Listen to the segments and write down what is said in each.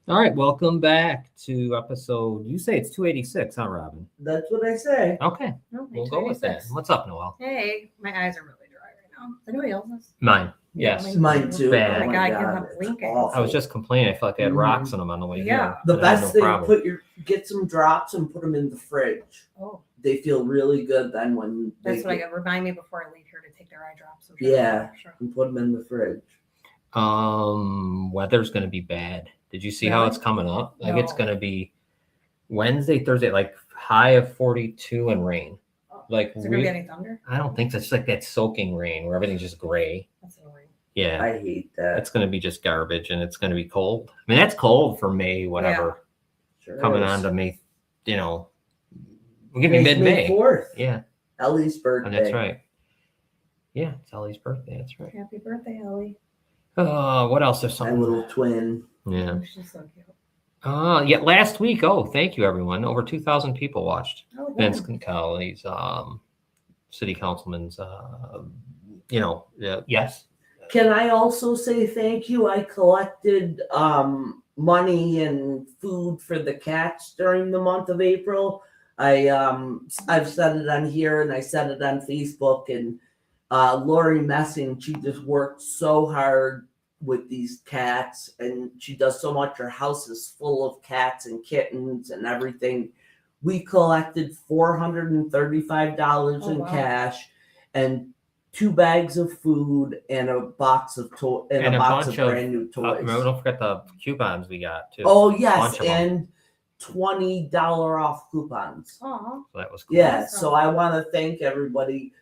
All right, welcome back to episode. You say it's 286, huh, Robin? That's what I say. Okay, Okay, we'll go with that. 286. What's up, Noelle? Hey, my eyes are really dry right now. Is anybody else's? Mine. Yes. Mine too. Bad. Oh my God, I can't stop it's blinking. awful. I was just complaining. I felt like I had rocks on them on the way Yeah. here. The and I had best no thing. problem. Get some drops and put them in the fridge. Oh, They feel really good then when that's they what I got. Remind me before I leave here to take their eye drops. Yeah. Sure. and put them in the fridge. Weather's gonna be bad. Did you see how Really? it's coming up? Like it's No. gonna be Wednesday, Thursday, like high of 42 and rain. Like Is there gonna be any thunder? I don't think so. It's like that soaking rain where everything's just gray. That's annoying. Yeah. I hate that. It's going to be just garbage and it's going to be cold. I mean, that's cold for May, whatever, Sure coming is. on to May, we'll give you It's mid-May. 4th. Yeah, Ellie's birthday. and that's right. Yeah, it's Ellie's birthday. That's right. Happy birthday, Ellie. What else? There's My something. little twin. Yeah. Oh, she's so cute. Yeah, last week. Oh, thank you, everyone. Over 2,000 people watched Oh, good. Vince Concali's city councilman's, yes. Can I also say thank you? I collected money and food for the cats during the month of April. I've said it on here and I said it on Facebook, and Lori Messing, she just worked so hard with these cats and she does so much. Her house is full of cats and kittens and everything. We collected $435 Oh, in wow. cash and 2 bags of food and a box of And a box bunch of of, brand new toys. Remember, don't forget the coupons we got too. Oh Bunch yes, of 'em. and $20 off coupons. Aw. So that was cool. Yeah, Awesome. so I want to thank everybody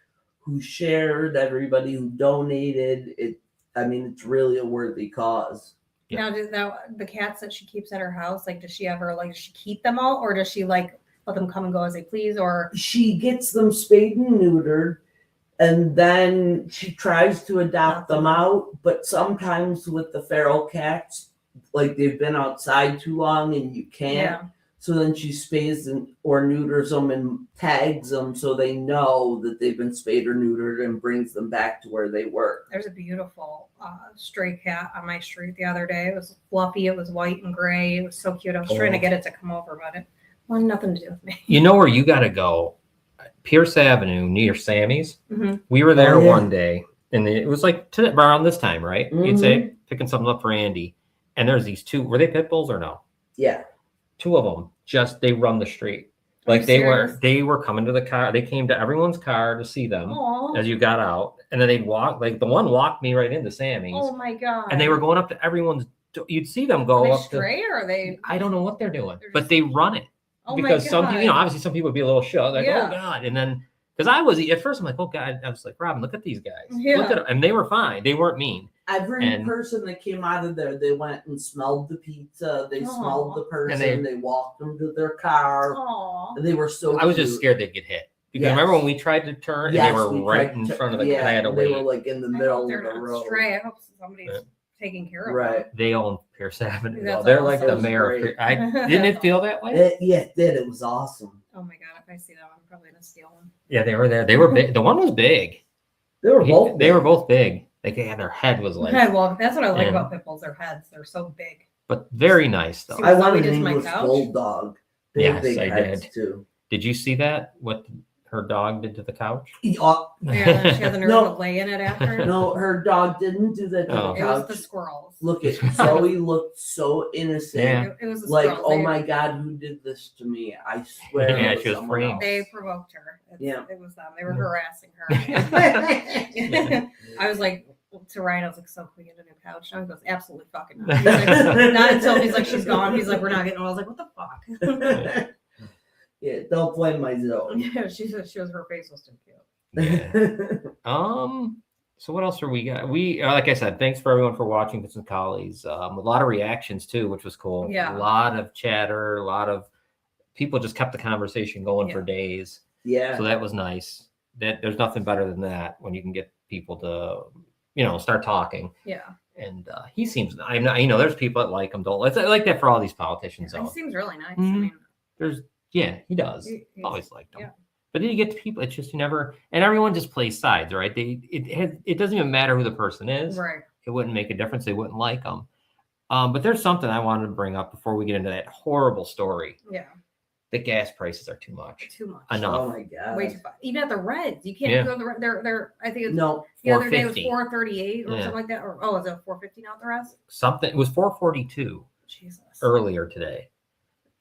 who shared, everybody who donated. It's really a worthy cause. Yeah. Now, the cats that she keeps at her house, like, does she keep them all, or does she like let them come and go as they please, or? She gets them spayed and neutered, and then she tries to adopt them out. But sometimes with the feral cats, like they've been outside too long and you can't. Yeah. So then she spays or neuters them and tags them so they know that they've been spayed or neutered and brings them back to where they were. There's a beautiful stray cat on my street the other day. It was fluffy. It was white and gray. It was so cute. I was trying to get it to come over, but it wanted nothing to do with me. You know where you got to go? Pierce Avenue near Sammy's. Mhm. We were there Oh, yeah. one day, and it was like around this time, right? You'd say picking something up for Andy, and there's these 2. Were they pit bulls or no? Yeah. 2 of them. They run the street. Are Like you they serious? were coming to the car. They came to everyone's car to see them Aw. as you got out, and then they'd walk. Like the one walked me right into Sammy's, Oh my God. and they were going up to everyone's. You'd see them go Are they up stray or are they? to. I don't know what they're doing, They're but just- they run it. Oh Because my some God. people, obviously some people would be a little shook, like, Yeah. oh God. And then, because I was, at first I'm like, oh God, I was like, Robin, look at these guys. Yeah. Look at them. And they were fine. They weren't mean. Every And- person that came out of there, they went and smelled the pizza. They smelled the person. They walked them to their car. Aw. They were so I was just cute. scared they'd get hit. Because Yes. remember when we tried to turn Yes, and they we were right tried in to- front of the, yeah, and I had to they wait. were like in the I middle hope of they're the not road. stray. I hope somebody's Yeah. taking care of Right. They own Pierce Avenue. That's They're like the awesome. mayor. Of Great. didn't it feel that way? It did. It was awesome. Oh my God. If I see that, I'm probably going to steal one. Yeah, they were there. They were big. The one was big. They were both. They were both big. Like their head was like, Well, that's what I like Yeah. about pit bulls. Their heads. They're so big. but very nice though. See, I Zoe wanted did an my English couch. bulldog. Yes, Big I heads did. too. Did you see that? What her dog did to the couch? Yeah. Yeah, she had the nerve No. to lay in it after. No, her dog didn't do that to Oh. the It was couch. the squirrels. Look at Zoe looked so innocent. Yeah. It was the Like, squirrels. oh They- my God, who did this to me? I swear. Yeah, it she was someone framed. else. They provoked her. Yeah. It was them. They were Yeah. harassing her. I was like, to Ryan, I was like, so can we get a new couch? And he goes, absolutely fucking not. He's like, not until he's like, she's gone. He's like, we're not getting one. I was like, what the fuck? Yeah, don't blame my Zoe. Yeah, she was her face was too cute. Yeah. So what else are we got? Like I said, thanks for everyone for watching Vincent Colley's. A lot of reactions too, which was cool. Yeah. A lot of chatter, a lot of people just kept the conversation going for days. Yeah. So that was nice. That there's nothing better than that when you can get people to, start talking. Yeah. And he seems, I'm not, there's people that like him, don't. It's like that for all these politicians. He Though. seems really nice. Mhm. I mean, He does. He's- Always liked him. yeah. But then you get to people, it's just you never, and everyone just plays sides, right? It doesn't even matter who the person is. right. It wouldn't make a difference. They wouldn't like them. But there's something I wanted to bring up before we get into that horrible story. Yeah. The gas prices are too much. Too much. Enough. Oh my god. Way too much. Even at the Reds, you can't Yeah. go to the Reds. They're. I think it's No. the other day it was 450. 438 or Yeah. something like that. Or is it 450 now at the Reds? Something. It was 442 Jesus. earlier today.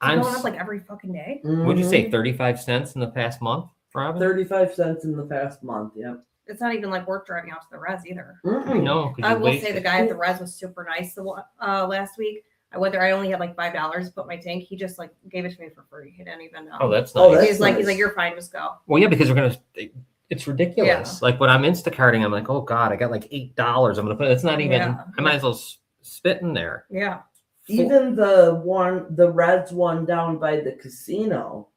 It's going up like every fucking day. Would you Mhm. say 35 cents in the past month, Robin? 35 cents in the past month? Yep. It's not even like worth driving out to the Reds either. Mm-mm. No, 'cause I you will waste say the it. guy at the Res was super nice last week. I went there. I only had like $5 to put my tank. He just like gave it to me for free. He didn't even know. Oh, that's Oh, nice. that's he's like nice. you're fine. Just go. Well, yeah, because we're gonna. It's ridiculous. Like when I'm Instacarting, I'm like, oh god, I got like $8. I'm gonna put. It's not even. Yeah. I might as well spit in there. Yeah. Even the Reds one down by the casino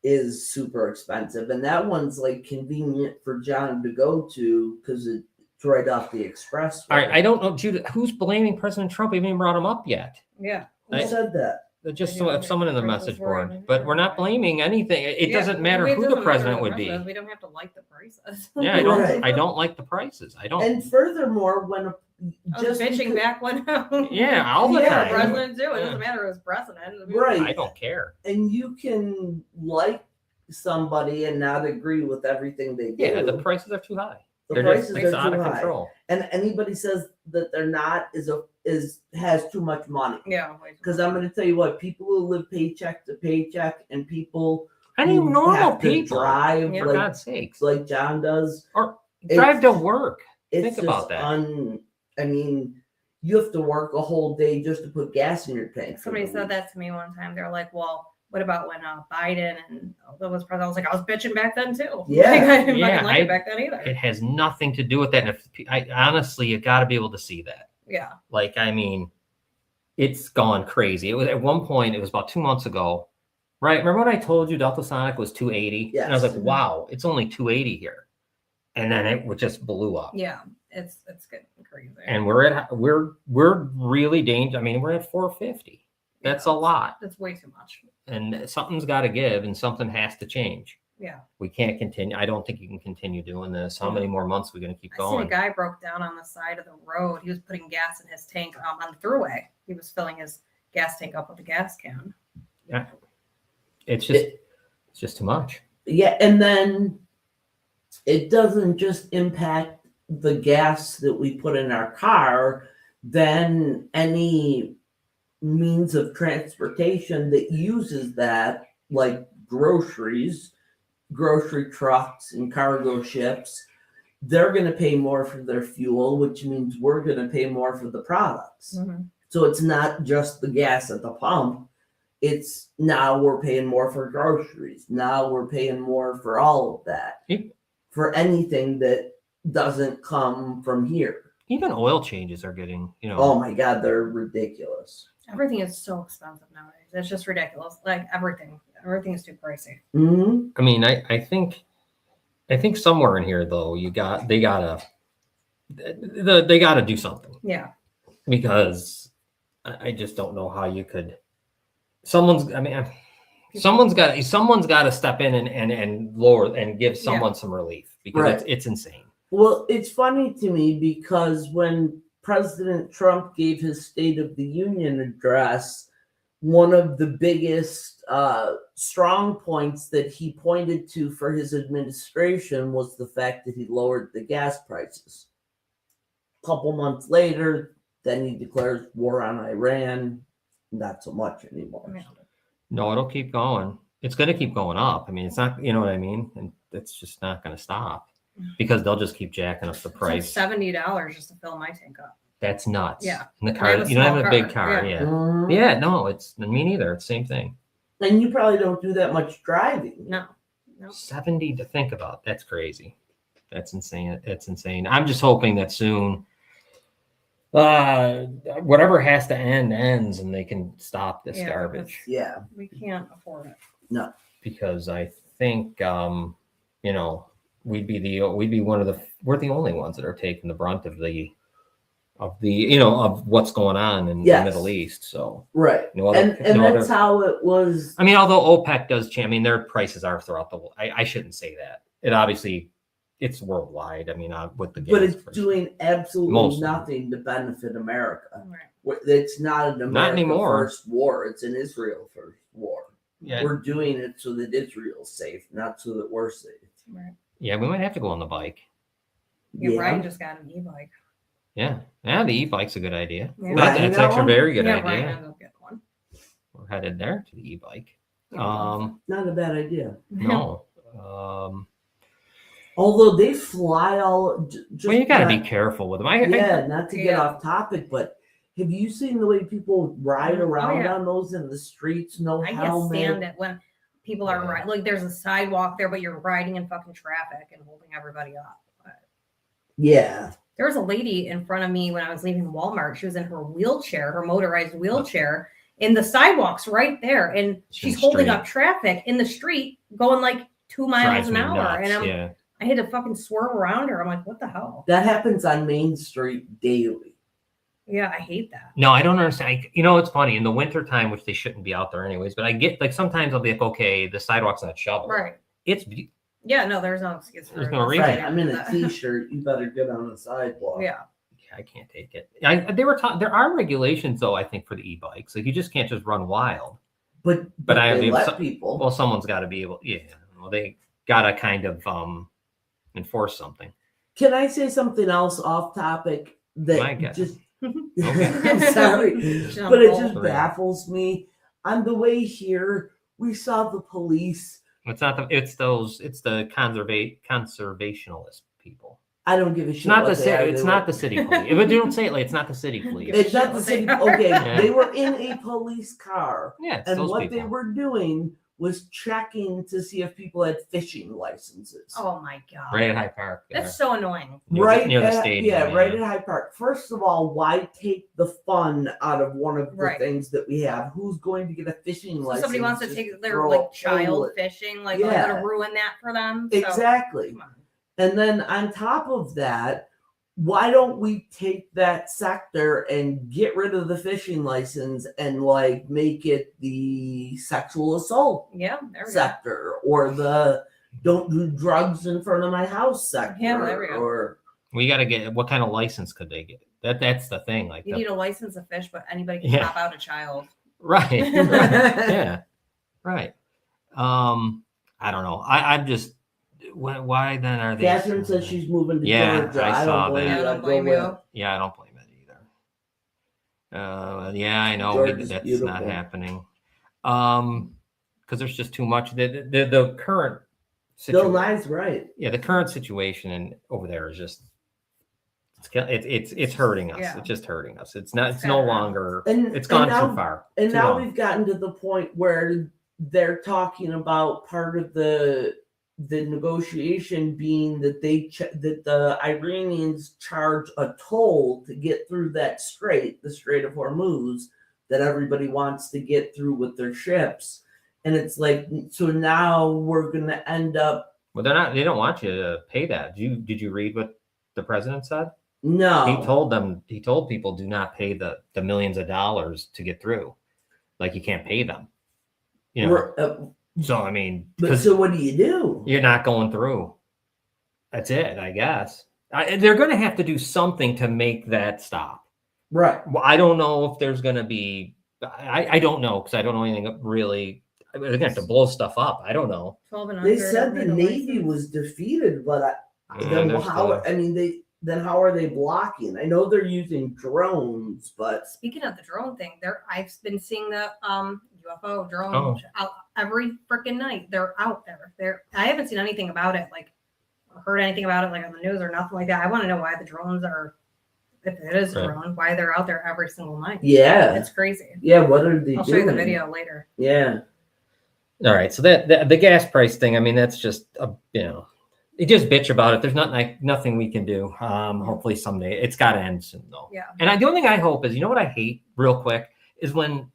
is super expensive, and that one's like convenient for John to go to because it's right off the expressway. All right, I don't know, Judah. Who's blaming President Trump? We haven't even brought him up yet. Yeah. Who said that? Just Yeah, someone in the prices message were- board. But we're not blaming anything. It Yeah, doesn't matter it who the doesn't matter president who would the be. president is. We don't have to like the prices. Yeah, I don't. Right. I don't like the prices. I don't. And furthermore, when I was bitching because- back when Yeah, all the Yeah, time. president too. It Yeah. doesn't matter who's president. Right. I don't care. and you can like somebody and not agree with everything they do. Yeah, the prices are too high. The They're prices just it's are out too of high. control. And anybody says that they're not has too much money. Yeah. Because I'm going to tell you what, people who live paycheck to paycheck and people Any who normal have to people, drive Yeah. for like, God's sakes, like John does, or it's- drive to work. it's Think about just that. I mean, you have to work a whole day just to put gas in your tank. for Somebody the said week. that to me one time. They're like, "Well, what about when Biden and that was president?" I was like, "I was bitching back then too." Yeah. Like, I didn't Yeah, fucking like I- it back then either. It has nothing to do with that. And if I honestly, you got to be able to see that. Yeah. Like, I mean, it's gone crazy. It was at one point. It was about 2 months ago, right? Remember when I told you Delta Sonic was 280? And I was Yes. like, wow, it's only 280 here, and then it just blew up. Yeah. It's getting crazy. And we're really dangerous. I mean, we're at 450. That's a lot, That's way too much. and something's got to give, and something has to change. Yeah. We can't continue. I don't think you can continue doing this. How many more months are we going to keep I seen a going? guy broke down on the side of the road. He was putting gas in his tank on the thruway. He was filling his gas tank up with a gas can. It's just too much. Yeah, and then it doesn't just impact the gas that we put in our car, then any means of transportation that uses that, like groceries, grocery trucks, and cargo ships, they're going to pay more for their fuel, which means we're going to pay more for the products. So it's not just the gas at the pump. It's now we're paying more for groceries. Now we're paying more for all of that. Yep. For anything that doesn't come from here. Even oil changes are getting, Oh my God, they're ridiculous. Everything is so expensive nowadays. It's just ridiculous. Like everything is too pricey. Mm-hmm. I mean, I think somewhere in here though, they gotta do something, Yeah. because I just don't know how you could. Someone's got to step in and lower and give someone some relief, because Right. it's insane. Well, it's funny to me because when President Trump gave his State of the Union address, one of the biggest strong points that he pointed to for his administration was the fact that he lowered the gas prices. A couple months later, then he declares war on Iran. Not so much anymore. Yeah. No, it'll keep going. It's going to keep going up. I mean, it's not, you know what I mean? And it's just not going to stop, because they'll just keep jacking up the It's like price. $70 just to fill my tank up. That's nuts. Yeah. And the And I car, have a you don't have small a big car, car. yeah. Yeah. Mhm. Yeah. No, it's me neither. It's the same thing. And you probably don't do that much driving. No. Nope. 70 to think about. That's crazy. That's insane. It's insane. I'm just hoping that soon, whatever has to end ends, and they can stop this Yeah, garbage, Yeah. We can't afford it. because think you know, we're the only ones that are taking the brunt of the you know, of what's going on in the Yes. Middle East. So Right. no And no that's how it was. I mean, although OPEC does change, I mean, their prices are throughout the world. I shouldn't say that. It obviously, it's worldwide. I mean, with the gas But it's prices. doing absolutely Mostly. nothing to benefit America. Right. It's not an America anymore. first war. It's an Israel first war. Yeah, We're doing it so that Israel's safe, not so that we're safe. Right. yeah, we might have to go on the bike. Yeah, Ryan just got an e-bike. Yeah, the e-bike's a good idea. Yeah. That's actually a very good Yeah, idea. Ryan ended up getting one. We're headed there to the e-bike. Not a bad idea. No. Although they fly all. Just Well, you got to be not- careful with them. Yeah, not to get Yeah. off topic, but have you seen the way people ride around yeah. on those in the streets? No I can't helmet. stand it when people are Yeah. riding. Like there's a sidewalk there, but you're riding in fucking traffic and holding everybody up. But Yeah. there was a lady in front of me when I was leaving Walmart. She was in her wheelchair, her motorized wheelchair, and the sidewalk's right there, and she's the holding street. up traffic in the street, going like 2 miles Drives an me hour, nuts, and yeah. I had to fucking swerve around her. I'm like, what the hell? That happens on Main Street daily. Yeah, I hate that. No, I don't understand. You know, it's funny in the wintertime, which they shouldn't be out there anyways. But I get like sometimes I'll be like, okay, the sidewalk's not shoveled. Right. It's Yeah, no, there's no excuse for There's it. no That's reason. Right. fine. I'm in a t-shirt. You better get on the sidewalk. Yeah. I can't take it. There are regulations though. I think for the e-bikes, like you just can't just run wild. But I they mean, let people. Well, someone's got to be able. Yeah. Well, they got to kind of enforce something. Can I say something else off topic that My God. just Okay. I'm sorry, She's on but it roll. just baffles me. On the way here, we saw the police. It's not the. It's those. It's the conservationalist people. I don't give a It's shit. not what the. they are. It's They not were- the city police. If you don't say it, like it's not the city police. It's not the Shit, city. what they are. Okay, Yeah. they were in a police car, Yeah, it's and those what people. they were doing was checking to see if people had fishing licenses. Oh my god. Right at High Park. There. That's so annoying. Near the at, stadium. yeah, right at High Park. First of all, why take the fun out of one of the Right. things that we have? Who's going to get a fishing So license? somebody wants to just take their throw like a child pole at- fishing, like I'm Yeah. gonna ruin that for them. So, Exactly. come on. And then on top of that, why don't we take that sector and get rid of the fishing license and like make it the sexual assault Yeah, there we go. sector or the don't do drugs in front of my house sector? Yeah, there we go. Or We got to get. What kind of license could they get? That's the thing. Like, You need a license to fish, but anybody can Yeah. pop out a child. right. Yeah. Right. I don't know. I'm just. Why then are they? Catherine says she's moving to Yeah, Georgia. I I saw don't blame that. Yeah, I you. don't I'd blame go with- you. Yeah, I don't blame it either. Yeah, I know Georgia's that's beautiful. not happening. Because there's just too much. The current Bill situation. Nye's right. Yeah, the current situation over there is just. It's hurting us. Yeah. It's just hurting us. It's not. It's Sad no enough. longer. And It's gone and now, too far. And too now long. we've gotten to the point where they're talking about part of the negotiation being that that the Iranians charge a toll to get through that strait, the Strait of Hormuz, that everybody wants to get through with their ships. And it's like, so now we're gonna end up Well, they're not. They don't want you to pay that. Did you read what the president said? no. He told them. He told people, do not pay the millions of dollars to get through. Like you can't pay them. You know. We're- So I mean, but 'cause so what do you do? you're not going through. That's it, I guess. They're going to have to do something to make that stop. Right. Well, I don't know if there's going to be. I don't know because I don't know anything really. They're going to have to blow stuff up. I don't know. 12 and They under, said the no Navy license. was defeated, but Yeah, then they're how? still- I mean, then how are they blocking? I know they're using drones, but Speaking of the drone thing, I've been seeing the UFO drone Oh. out every freaking night. They're out there. I haven't seen anything about it, like or heard anything about it, like on the news or nothing like that. I want to know why the drones are, if it is a Right. drone, why they're out there every single night. yeah, It's crazy. yeah. What are they I'll show doing? you the video later. Yeah, All right. So that the gas price thing. I mean, that's just you just bitch about it. There's nothing we can do. Hopefully someday it's got to end soon though. Yeah. And the only thing I hope is, you know what I hate real quick is when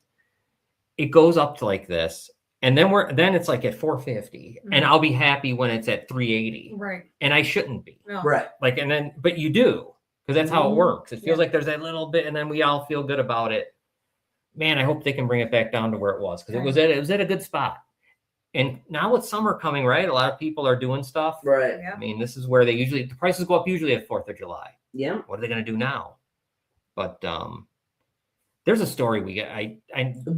it goes up to like this And then it's like at 450, and I'll be happy when it's at 380, Right. and I shouldn't be. No. Right. Like, but you do, because that's how it Mhm. works. It feels Yeah. like there's that little bit, and then we all feel good about it. Man, I hope they can bring it back down to where it was, because it was at a good spot. And now with summer coming, right? A lot of people are doing stuff. Right. Yeah. I mean, this is where the prices go up usually at 4th of July. Yeah. What are they going to do now? But there's a story we get. I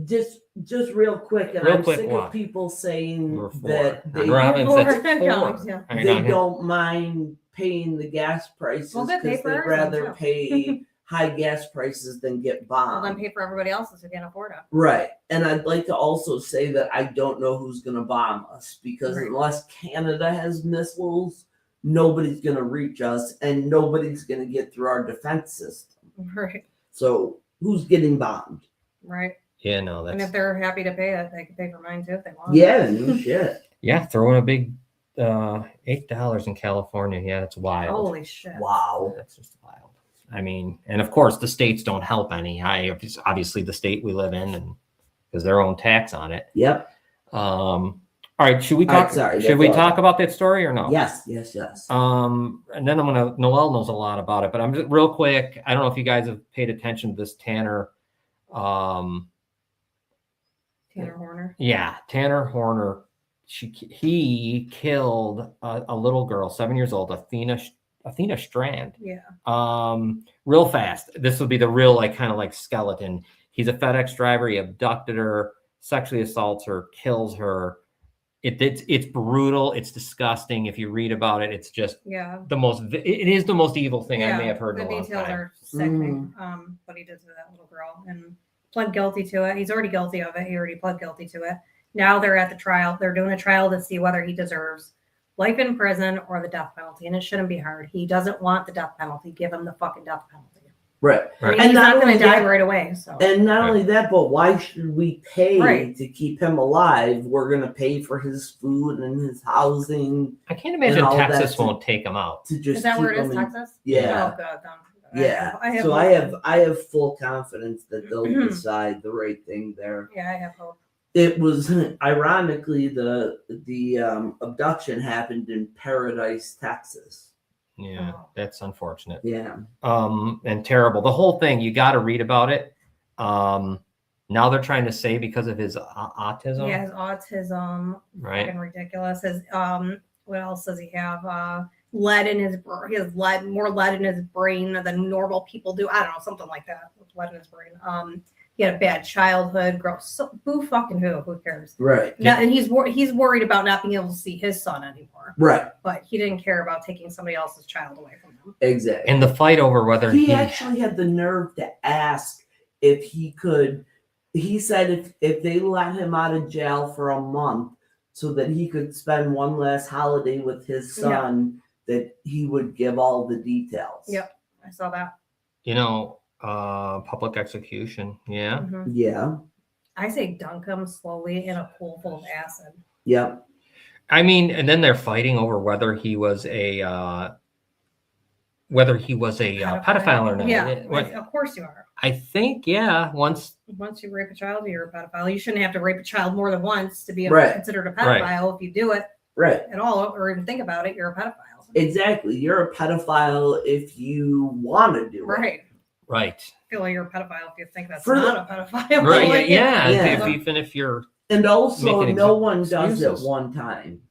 Just real quick, and Real I'm quick, sick what? of people saying We're 4. that And they, Robin We're says 4 4. dollars, yeah. All right, they now- don't mind paying the gas prices Well, they pay because for they'd ours, rather too. pay high gas prices than get Well, bombed. then pay for everybody else's who can't afford it. Right. And I'd like to also say that I don't know who's going to bomb us, because Right. unless Canada has missiles, nobody's going to reach us and nobody's going to get through our defense system. Right. So who's getting bombed? Right. Yeah, no, And that's if they're happy to pay it, they can pay for mine too if they want. Yeah, no shit. yeah. Throw in a big $8 in California. Yeah, that's wild. Holy shit. Wow. That's just wild. I mean, and of course the states don't help any. Obviously the state we live in, and because their own tax on it. Yep. All right, should we All right, talk? sorry, should that's we all. talk about that story or no? Yes. And then Noelle knows a lot about it, but I'm just real quick. I don't know if you guys have paid attention to this Tanner. Tanner Horner. Yeah, Tanner Horner. He killed a little girl, 7 years old, Athena Strand. Yeah. Real fast. This will be the real kind of skeleton. He's a FedEx driver. He abducted her, sexually assaults her, kills her. It's brutal. It's disgusting. If you read about it, it's just it is the most evil thing I may have heard in a long details time. are sickening. What he did to that little girl, and pled guilty to it. He's already guilty of it. He already pled guilty to it. Now they're at the trial. They're doing a trial to see whether he deserves life in prison or the death penalty. And it shouldn't be hard. He doesn't want the death penalty. Give him the fucking death penalty. Right. I mean, And he's not not going only to die that- right away. So And not only that, but why should we pay Right. to keep him alive? We're going to pay for his food and his housing I can't imagine and all Texas that to- won't take him out. to just is that keep where it is, him in- Texas? Yeah. Oh, good. Then. Yeah. I have So hope. I have full confidence that they'll decide the right thing there. Yeah, I have hope. It was ironically the abduction happened in Paradise, Texas. Yeah, Oh. that's unfortunate. Yeah. And terrible. The whole thing, you got to read about it. Now they're trying to say because of his autism. Yeah, his autism. Right. Fucking ridiculous. His what else does he have? Lead in his he has more lead in his brain than normal people do. I don't know, something like that with lead in his brain. He had a bad childhood. Who fucking who cares? Right. No, and he's worried about not being able to see his son anymore. Right. But he didn't care about taking somebody else's child away from him. Exactly. And the fight over whether He actually had the nerve to ask if he could. He said if they let him out of jail for a month so that he could spend one last holiday with his son, that he would give all the details. Yep, I saw that. public execution. Yeah. Mhm. Yeah. I say dunk him slowly in a pool full of acid. Yep. I mean, and then they're fighting over whether he was a pedophile or not. Yeah, What- of course you are. I think, yeah. Once Once you rape a child, you're a pedophile. You shouldn't have to rape a child more than once to be Right. considered a Right. pedophile. If you do it Right. at all or even think about it, you're a pedophile. Exactly. You're a pedophile if you want to do it. Right. right, I feel like you're a pedophile if you think that's For not a pedophile. right, Like, yeah. Yeah. Even if you're, And also, Making no one does it excuses. one time.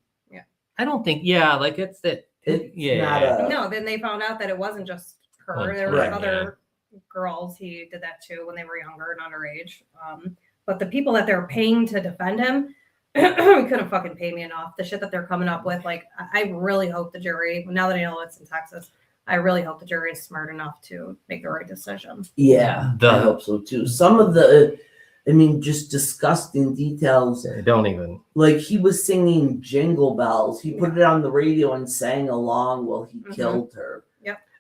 I don't think, yeah, like it's that. It's Yeah. not a. No, then they found out that it wasn't just her. Well, There were right, other girls he did that to when they were younger and underage. But the people that they're paying to defend him couldn't fucking pay me enough. The shit that they're coming up with, like, I really hope the jury, now that I know it's in Texas, I really hope the jury is smart enough to make the right decision. Yeah, I hope so too. Some of the, just disgusting details. Don't even. Like he was singing Jingle Bells. He put it on the radio and sang along while he Mhm. killed her.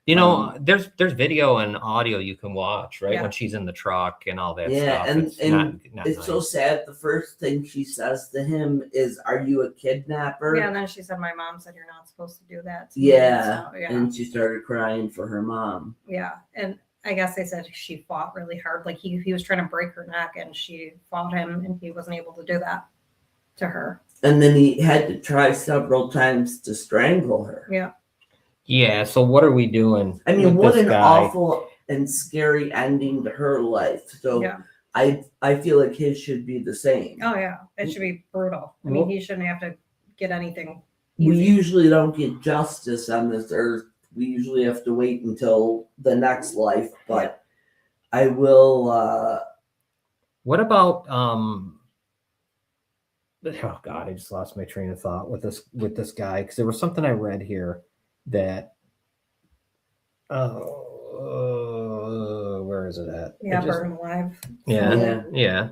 There's video and audio you can watch, right? Yeah. When she's in the truck and all that Yeah, stuff. and- It's and not It's nice. so sad. The first thing she says to him is, "Are you a kidnapper?" Yeah, and then she said, my mom said you're not supposed to do that. to me." Yeah, So, yeah. and she started crying for her mom. Yeah, and I guess they said she fought really hard. Like he was trying to break her neck, and she fought him, and he wasn't able to do that. to her. And then he had to try several times to strangle her. Yeah. Yeah. So what are we doing? I mean, with what this an guy? awful and scary ending to her life. So Yeah. I feel like his should be the same. Oh yeah. It should be brutal. I mean, he shouldn't have to get anything. We Easy. usually don't get justice on this earth. We usually have to wait until the next life. But I will. What about oh God, I just lost my train of thought with this guy, because there was something I read here that where is it at? Yeah, burn him alive. Yeah.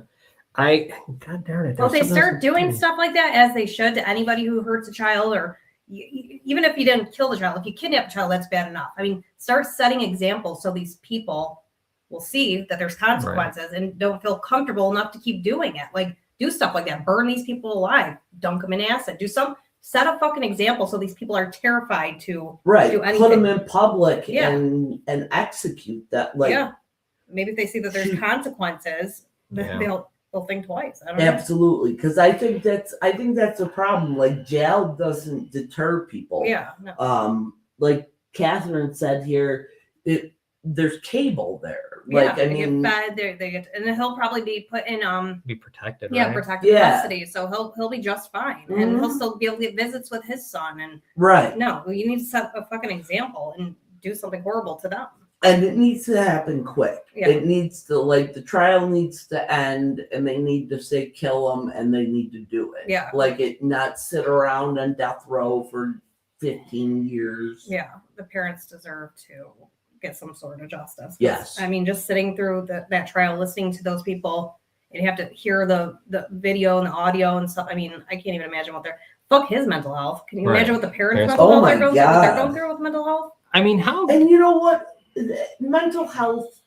God darn it. Well, if they there's something start else doing too. stuff like that, as they should to anybody who hurts a child, or even if you didn't kill the child, if you kidnap a child, that's bad enough. I mean, start setting examples so these people will see that there's consequences and don't feel comfortable enough to keep doing it. Like, do stuff like that. Burn these people alive. Dunk them in acid. Set a fucking example so these people are terrified to do anything. Put them in public Yeah. and execute that. Like, yeah. Maybe if they see that there's consequences, Yeah. they'll think twice. I don't know. absolutely, because I think that's a problem. Like, jail doesn't deter people. Yeah. No. Like Catherine said here, there's cable there. Yeah, Like, I they mean, get fed. They get, and then he'll probably be put in Be protected, yeah, right? protective Yeah. custody. So he'll be just fine, and he'll still be able to get visits with his son. And right. no, you need to set a fucking example and do something horrible to them. And it needs to happen quick. Yeah. It needs to, like, the trial needs to end, and they need to say kill them, and they need to do it. Yeah. Like, it not sit around on death row for 15 years. Yeah, the parents deserve to get some sort of justice. Yes. I mean, just sitting through that trial, listening to those people, and you have to hear the video and the audio and stuff. I mean, I can't even imagine what fuck his mental health. Can you Right. imagine what the parents' Parents- mental Oh health my they're going through? What they're God. going through with mental health? I mean, how? And you know what? Mental health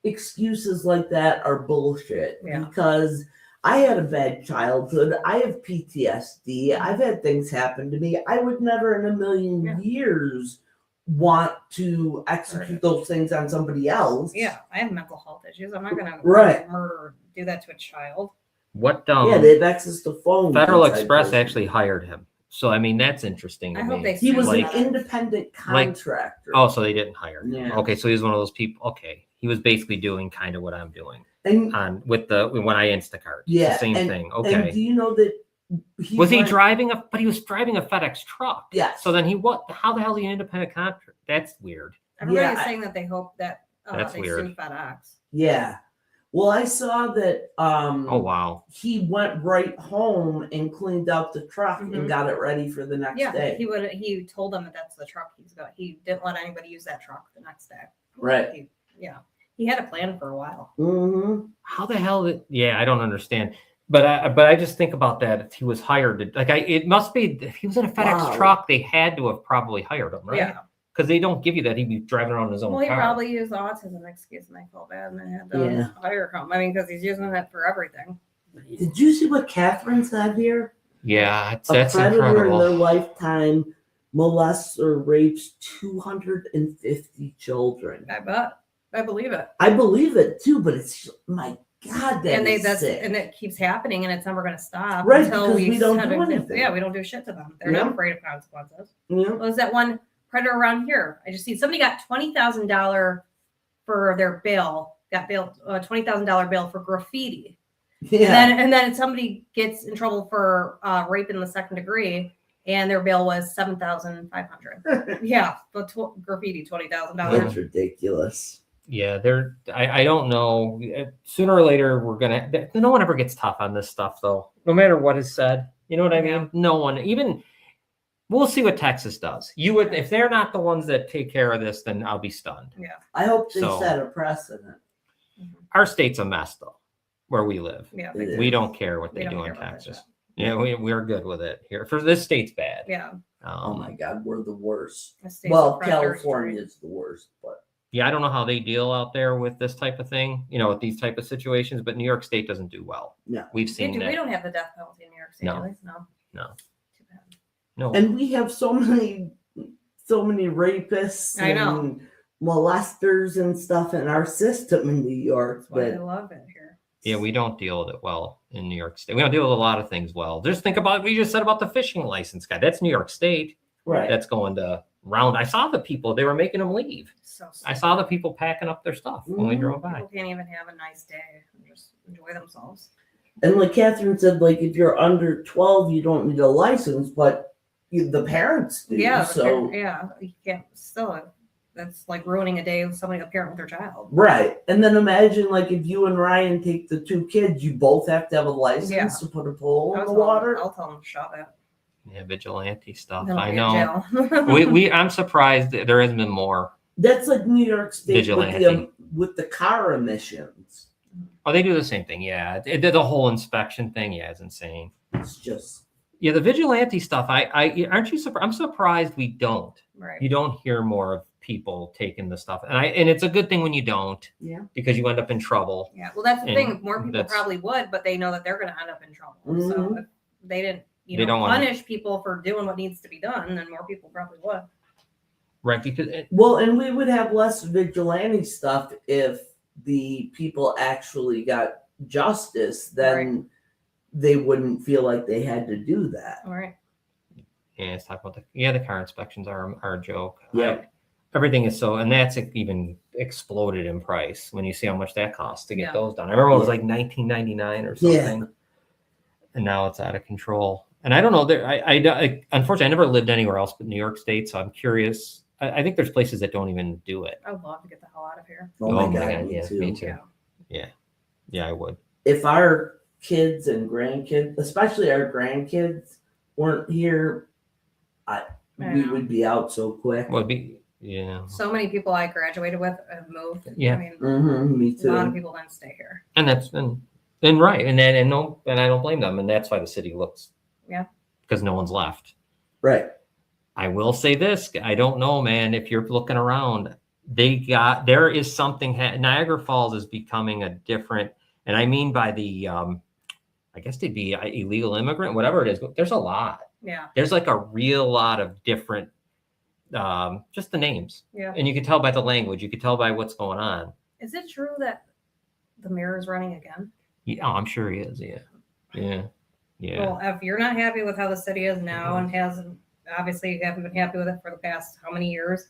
excuses like that are bullshit. Yeah. Because I had a bad childhood. I have PTSD. I've had things happen to me. I would never in a million years want to execute those things on somebody else. Yeah, I have mental health issues. I'm not gonna Right. murder or do that to a child. What? Yeah, they have access to phones. Federal inside Express prison. actually hired him. So I mean, that's interesting to I me. hope they He was Like- an independent contractor. Oh, so they didn't hire him. Yeah. Okay, so he was one of those people. Okay, he was basically doing kind of what I'm doing and on when I Instacart. It's yeah, the same and- thing. and Okay, do you know that he was he went- driving but he was driving a FedEx truck. Yes. So then how the hell is he an independent contractor? That's weird. Everybody's Yeah, saying that they hope that That's they weird. sue FedEx. Yeah. Well, I saw that Oh wow. he went right home and cleaned out the truck and Mhm. got it ready for the next Yeah, day. he told them that that's the truck he's got. He didn't let anybody use that truck the next day. Right. He had a plan for a while. Mm-hmm. How the hell yeah, I don't understand. But I just think about that. If he was hired to, it must be, if he was in a FedEx Wow. truck, they had to have probably hired him, right? Yeah. Because they don't give you that. He'd be driving around in his own Well, he car. probably used the autism excuse and they felt bad and they had to hire him. I mean, because he's using that for everything. Did you see what Catherine said here? Yeah, A that's predator incredible. in their lifetime molests or rapes 250 children. I bet. I believe it. I believe it too, but it's my God, that's sick. And it keeps happening and it's never going to stop Right, until because we don't kind do of- anything. Yeah, we don't do shit to them. They're Yeah. not afraid of consequences. You know? Was that one predator around here? I just see somebody got $20,000 for their bail. Got bailed $20,000 bail for graffiti. Yeah. And then somebody gets in trouble for rape in the second degree, and their bail was $7,500. Yeah, but graffiti $20,000. That's ridiculous. Yeah, I don't know. Sooner or later, no one ever gets tough on this stuff, though. No matter what is said, you know what I mean? Yeah. No one, even. We'll see what Texas does. If they're not the ones that take care of this, then I'll be stunned. Yeah. I hope they So- set a precedent. Our state's a mess, though, where we live. Yeah. It is. We don't care what We they don't do care in about that Texas. shit. Yeah, we're good with it here. For this state's bad. Yeah. Oh my God, we're the worst. The state's Well, a predator's California trade. is the worst, but Yeah, I don't know how they deal out there with this type of thing, with these type of situations, but New York State doesn't do well. No. We've seen that. We don't have the death penalty in New York State, No. do we? No. No. Too bad. No. and we have so many rapists I know. and molesters and stuff in our system in New York, That's why I but love it here. Yeah, we don't deal with it well in New York State. We don't deal with a lot of things well. Just think about what you just said about the fishing license guy. That's New York State. Right. That's going to round. I saw the people, they were making them leave. So I saw the people packing up their stuff when we drove by. people can't even have a nice day and just enjoy themselves. And like Catherine said, like if you're under 12, you don't need a license, but the parents do. Yeah, So you can't still. That's like ruining a day with somebody, a parent with their child. right. And then imagine like if you and Ryan take the 2 kids, you both have to have a license Yeah. to put a pole in I'll the tell water. I'll tell them to shut it. Yeah, vigilante stuff. They'll I be in know. jail. I'm surprised that there hasn't been more. That's like New York State Vigilante. with the car emissions. Oh, they do the same thing. Yeah, it did the whole inspection thing. Yeah, it's insane. It's just Yeah, the vigilante stuff. I aren't you surprised? I'm surprised we don't. Right. You don't hear more of people taking the stuff, and it's a good thing when you don't. Yeah. Because you end up in trouble. Yeah. Well, that's the And thing. More people that's- probably would, but they know that they're going to end up in trouble. So Mhm. if they didn't, They don't wanna- punish people for doing what needs to be done, then more people probably would. Right? Because well, and we would have less vigilante stuff if the people actually got justice. Then they wouldn't feel like they had to do that. All right. yeah, let's talk about the car inspections are a joke. Yeah. Everything is so, and that's even exploded in price when you see how much that costs to get Yeah. those done. I remember it was Yeah. like $19.99 or Yeah. something, and now it's out of control. And I don't know. I unfortunately I never lived anywhere else but New York State, so I'm curious. I think there's places that don't even do it. I would love to get the hell out of here. Oh, my God, me yeah, too. me too. Yeah. Yeah, I would. If our kids and grandkids, especially our grandkids, weren't here, I we know. would be out so quick. Would be, yeah. So many people I graduated with have moved. Yeah. I mean, Me a lot of too. people didn't stay here. And that's and right, and I don't blame them, and that's why the city looks. Yeah. Because no one's left. Right. I will say this: I don't know, man. If you're looking around, there is something. Niagara Falls is becoming a different, and I mean by the, I guess they'd be illegal immigrant, whatever it is. But there's a lot. Yeah. There's like a real lot of different, just the names, Yeah. and you can tell by the language. You can tell by what's going on. Is it true that the mayor is running again? Yeah, I'm sure he is. Yeah, yeah, yeah. Well, if you're not happy with how the city is now and hasn't, obviously you haven't been happy with it for the past how many years,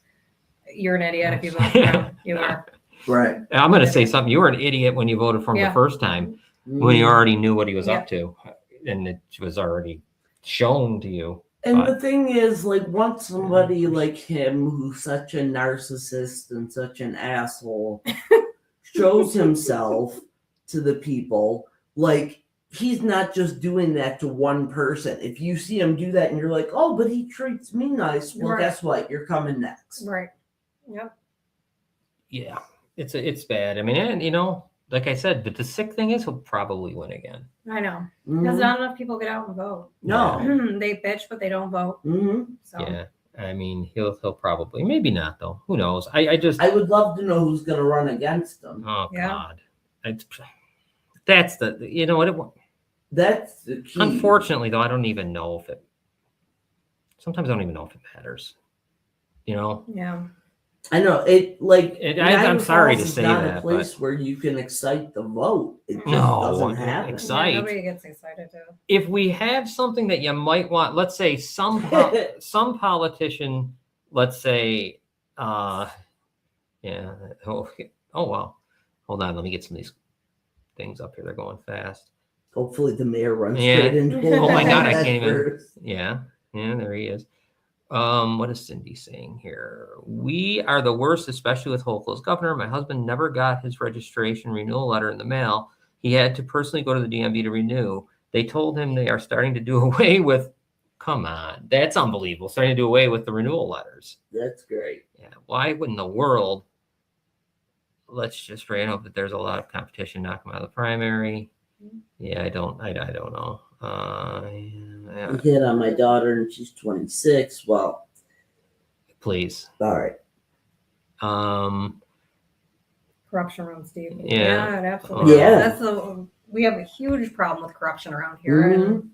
you're an idiot if you vote for him. You are. Right. I'm going to say something. You were an idiot when you voted for him Yeah. the first time, when you already knew what he was Yeah. up to, and it was already shown to you. And But- the thing is, like, once somebody like him, who's such a narcissist and such an asshole, shows himself to the people, like, he's not just doing that to one person. If you see him do that and you're like, oh, but he treats me nice, well, Right. guess what? You're coming next. Right. Yep. Yeah, it's bad. I mean, and like I said, but the sick thing is he'll probably win again. I know. Because Mhm. not enough people get out and vote. No. They bitch, but they don't vote. Mhm. So Yeah, I mean, he'll probably, maybe not though. Who knows? I just, I would love to know who's going to run against him. oh Yeah. God, that's the what. That's the key. Unfortunately, though, I don't even know if it. Sometimes I don't even know if it matters. yeah. I know it. Like I'm Niagara sorry to Falls is say not that, a place where you can excite the vote. It just No, doesn't happen. excite. Yeah, nobody gets excited too. If we have something that you might want, let's say some politician, let's say, yeah. Oh well. Hold on, let me get some of these things up here. They're going fast. Hopefully, the mayor runs Yeah. straight into him. Oh my God, I at can't even- first. Yeah, there he is. What is Cindy saying here? We are the worst, especially with Hochul's governor. My husband never got his registration renewal letter in the mail. He had to personally go to the DMV to renew. They told him they are starting to do away with. Come on, that's unbelievable. Starting to do away with the renewal letters. That's great. Yeah, why in the world? Let's just pray and hope that there's a lot of competition. Knock him out of the primary. Yeah, I don't know. Yeah. You hit on my daughter, and she's 26. Well, Please. all right. Corruption runs deep. Yeah. it absolutely. Yeah. We have a huge problem with corruption around here, and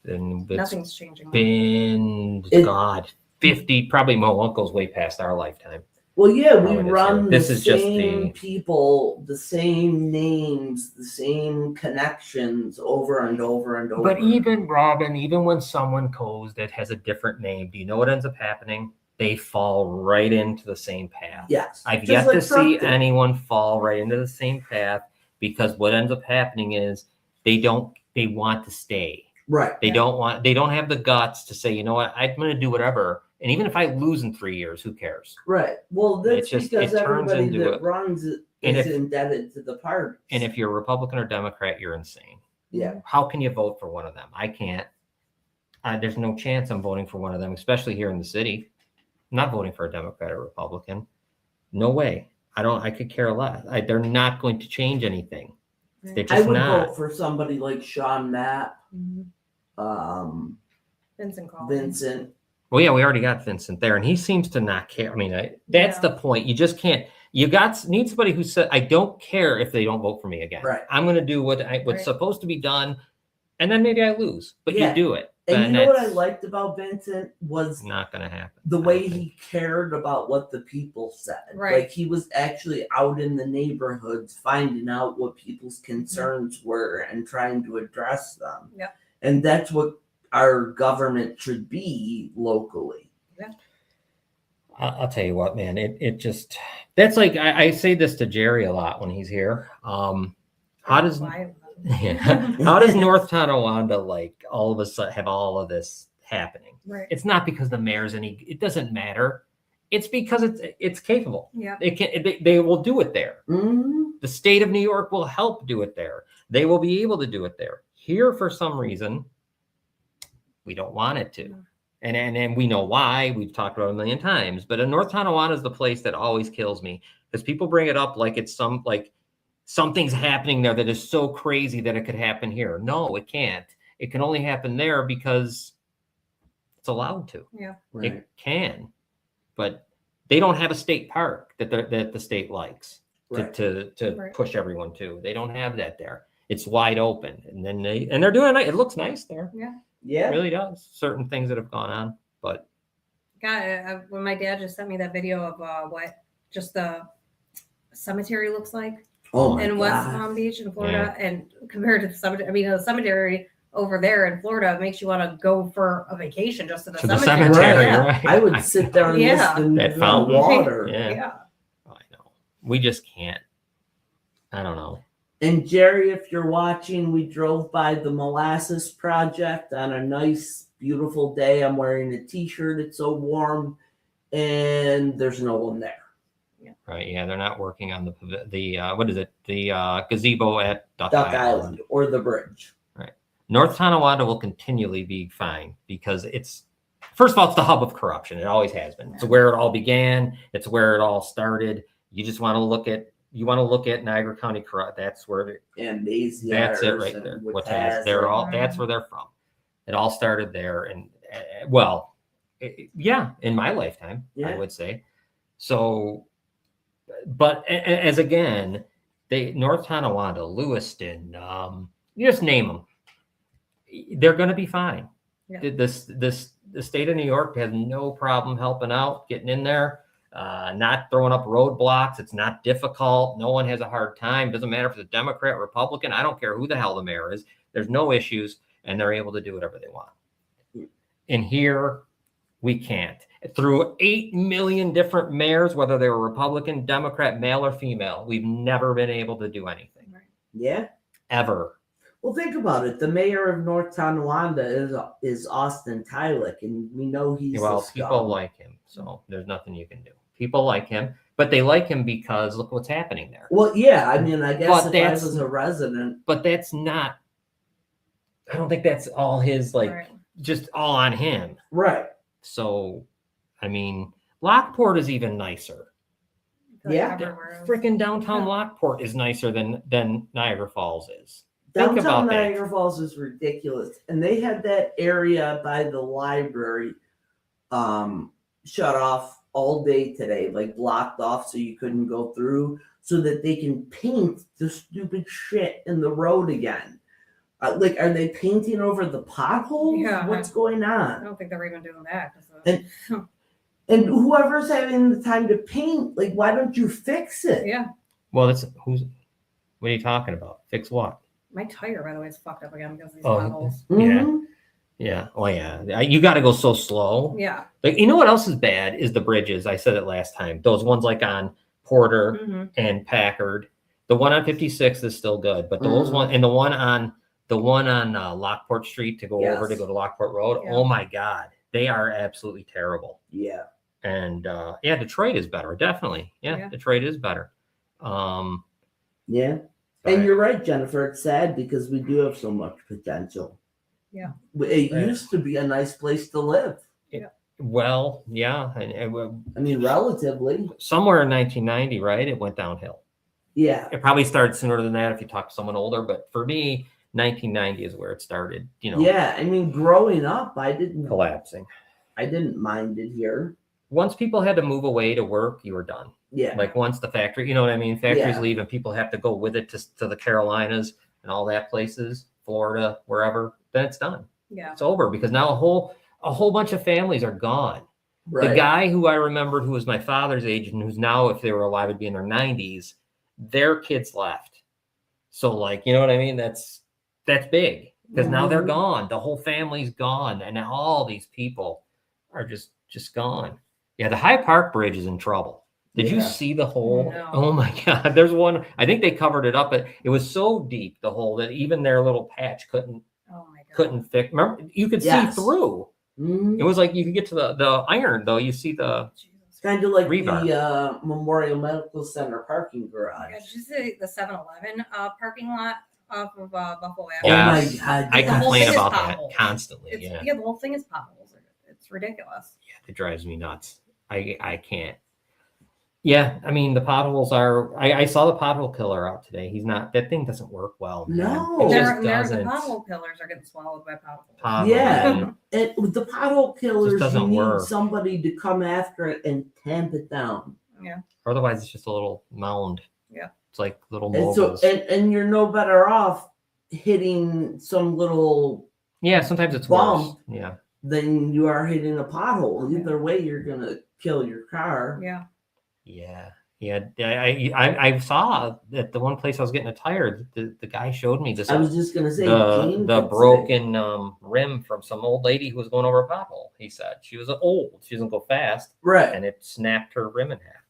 And it's nothing's changing. been It- God 50, probably more. Won't goes way past our lifetime. Well, yeah, we how it is run here. the This is just same the people, the same names, the same connections over and over and over. But even Robin, even when someone goes that has a different name, do you know what ends up happening? They fall right into the same path. Yes, I've just yet like to see Trump did. anyone fall right into the same path, because what ends up happening is they want to stay. Right. They don't have the guts to say, you know what, I'm going to do whatever. And even if I lose in 3 years, who cares? Right. Well, that's It because turns everybody into that runs is indebted to the party. And if you're a Republican or Democrat, you're insane. Yeah. How can you vote for one of them? I can't. There's no chance I'm voting for one of them, especially here in the city. I'm not voting for a Democrat or Republican. No way. I could care less. They're not going to change anything. They're I just would not. vote for somebody like Sean Mapp, Vincent Collins. Vincent. Well, yeah, we already got Vincent there, and he seems to not care. I mean, that's the point. You just can't. You need somebody who said, "I don't care if they don't vote for me again. Right. I'm going to do what's supposed to be done, and then maybe I lose, but Yeah. you do it." And you know what I liked about Vincent was not going to happen. The way he cared about what the people said. Right. Like he was actually out in the neighborhoods finding out what people's concerns were and trying to address them. Yeah. And that's what our government should be locally. Yeah. I'll tell you what, man, it just, that's like, I say this to Jerry a lot when he's here. How does North Tonawanda like all of a sudden have all of this happening? Right. It's not because the mayor's it doesn't matter. It's because it's capable. Yeah. They will do it there. Mm-hmm. The state of New York will help do it there. They will be able to do it there. Here, for some reason, we don't want it to. No. And we know why. We've talked about it a million times. But North Tonawanda is the place that always kills me, because people bring it up like it's something's happening there that is so crazy that it could happen here. No, it can't. It can only happen there because it's allowed to. Yeah. Right. It can, but they don't have a state park that the state likes to Right. push everyone to. They don't have that there. It's wide open, and then they're doing it. It looks nice there. Yeah. Yeah. It really does. Certain things that have gone on, but God, when my dad just sent me that video of what just the cemetery looks like Oh my in West God. Palm Beach in Florida, and compared to the cemetery, I mean, the cemetery over there in Florida makes you want to go for a vacation just to the cemetery. cemetery, Yeah. right? I would sit there and Yeah. listen That to the fountain. water. Yeah. Yeah. I know. We just can't. I don't know. And Jerry, if you're watching, we drove by the molasses project on a nice, beautiful day. I'm wearing a t-shirt. It's so warm, and there's no one there. Right? Yeah, they're not working on the what is it? The gazebo at Duck Duck Island. Island or the bridge. North Tonawanda will continually be fine because first of all, it's the hub of corruption. It always has been. It's where it all began. It's where it all started. You just want to look at Niagara County corrupt. That's where And these that's it right there. What has they're all that's where they're from. It all started there, and in my lifetime, I would say. So, but as again, North Tonawanda, Lewiston, you just name them. They're going to be fine. Yeah. The state of New York has no problem helping out, getting in there, not throwing up roadblocks. It's not difficult. No one has a hard time. Doesn't matter if it's a Democrat, Republican. I don't care who the hell the mayor is. There's no issues, and they're able to do whatever they want. And here, we can't. Through 8 million different mayors, whether they were Republican, Democrat, male or female, we've never been able to do anything. Yeah. Ever. Well, think about it. The mayor of North Tonawanda is Austin Tylick, and we know he's people like him, so there's nothing you can do. People like him, but they like him because look what's happening there. Well, yeah, I mean, I guess But if I was a resident. But that's not, I don't think that's all his, just all on him. Right. So, I mean, Lockport is even nicer. Yeah. Freaking downtown Lockport is nicer than Niagara Falls is. Downtown Niagara Falls is ridiculous. And they had that area by the library shut off all day today, like blocked off so you couldn't go through, so that they can paint the stupid shit in the road again. Are they painting over the potholes? Yeah. What's going I on? don't think they're even doing that. And whoever's having the time to paint, like, why don't you fix it? Yeah. Well, what are you talking about? Fix what? My tire, by the way, is fucked up again because of these Oh, potholes. Yeah. Mhm. Yeah. Oh yeah. You got to go so slow. Yeah. Like, you know what else is bad is the bridges. I said it last time. Those ones like on Porter Mm-hmm. and Packard. The one on 56 is still good, but those Mhm. one and the one on Lockport Street to go over to Yes. go to Lockport Road. Yeah. Oh my God, they are absolutely terrible. Yeah. And yeah, Detroit is better, definitely. Yeah, Yeah. Detroit is better. Yeah. And you're right, Jennifer. It's sad because we do have so much potential. Yeah. It Yeah. used to be a nice place to live. Well, yeah, and I mean, relatively. somewhere in 1990, right? It went downhill. Yeah. It probably started sooner than that if you talk to someone older, but for me, 1990 is where it started. Yeah. I mean, growing up, I didn't Collapsing. mind it here. Once people had to move away to work, you were done. Yeah. Like once the factory, you know what I mean? Factories Yeah. leave and people have to go with it to the Carolinas and all that places, Florida, wherever, then it's done. Yeah. It's over because now a whole bunch of families are gone. Right. The guy who I remembered who was my father's age and who's now, if they were alive, would be in their 90s, their kids left. So like, you know what I mean? That's big because now they're Mhm. gone. The whole family's gone. And now all these people are just gone. Yeah. The High Park Bridge is in trouble. Did you Yeah. see the hole? No. Oh my God. There's one, I think they covered it up, but it was so deep, the hole, that even their little patch couldn't Oh my God. fix. Remember, you could Yes. see through. Mhm. It was like you could get to the iron though. You see the Jesus. It's kind of like Rebar. the Memorial Medical Center parking Yeah, garage. did you see the 7-Eleven parking lot off of Buffalo Oh Avenue? my Yes. God. I The whole complain thing is about that potholes. constantly. It's, Yeah. the whole thing is potholes. It's ridiculous. It drives me nuts. I can't. Yeah, I mean the potholes are. I saw the pothole killer out today. He's not. That thing doesn't work well. Man. No. It just The doesn't. pothole killers are getting swallowed by potholes. Pothole, Yeah. man. And with the pothole killers, you doesn't need work. somebody to come after it and tamp it down. Yeah. Otherwise, it's just a little mound. Yeah. It's like little And so, moguls. and you're no better off hitting some little Yeah, sometimes it's bump. worse. Yeah. than you are hitting a pothole. Yeah. Either way, you're gonna kill your car. Yeah. Yeah. Yeah. I saw at the one place I was getting a tire. The guy showed me this. I was just gonna say the Gene the could say- broken rim from some old lady who was going over a pothole. He said she was old. She doesn't go fast, right. and it snapped her rim in half.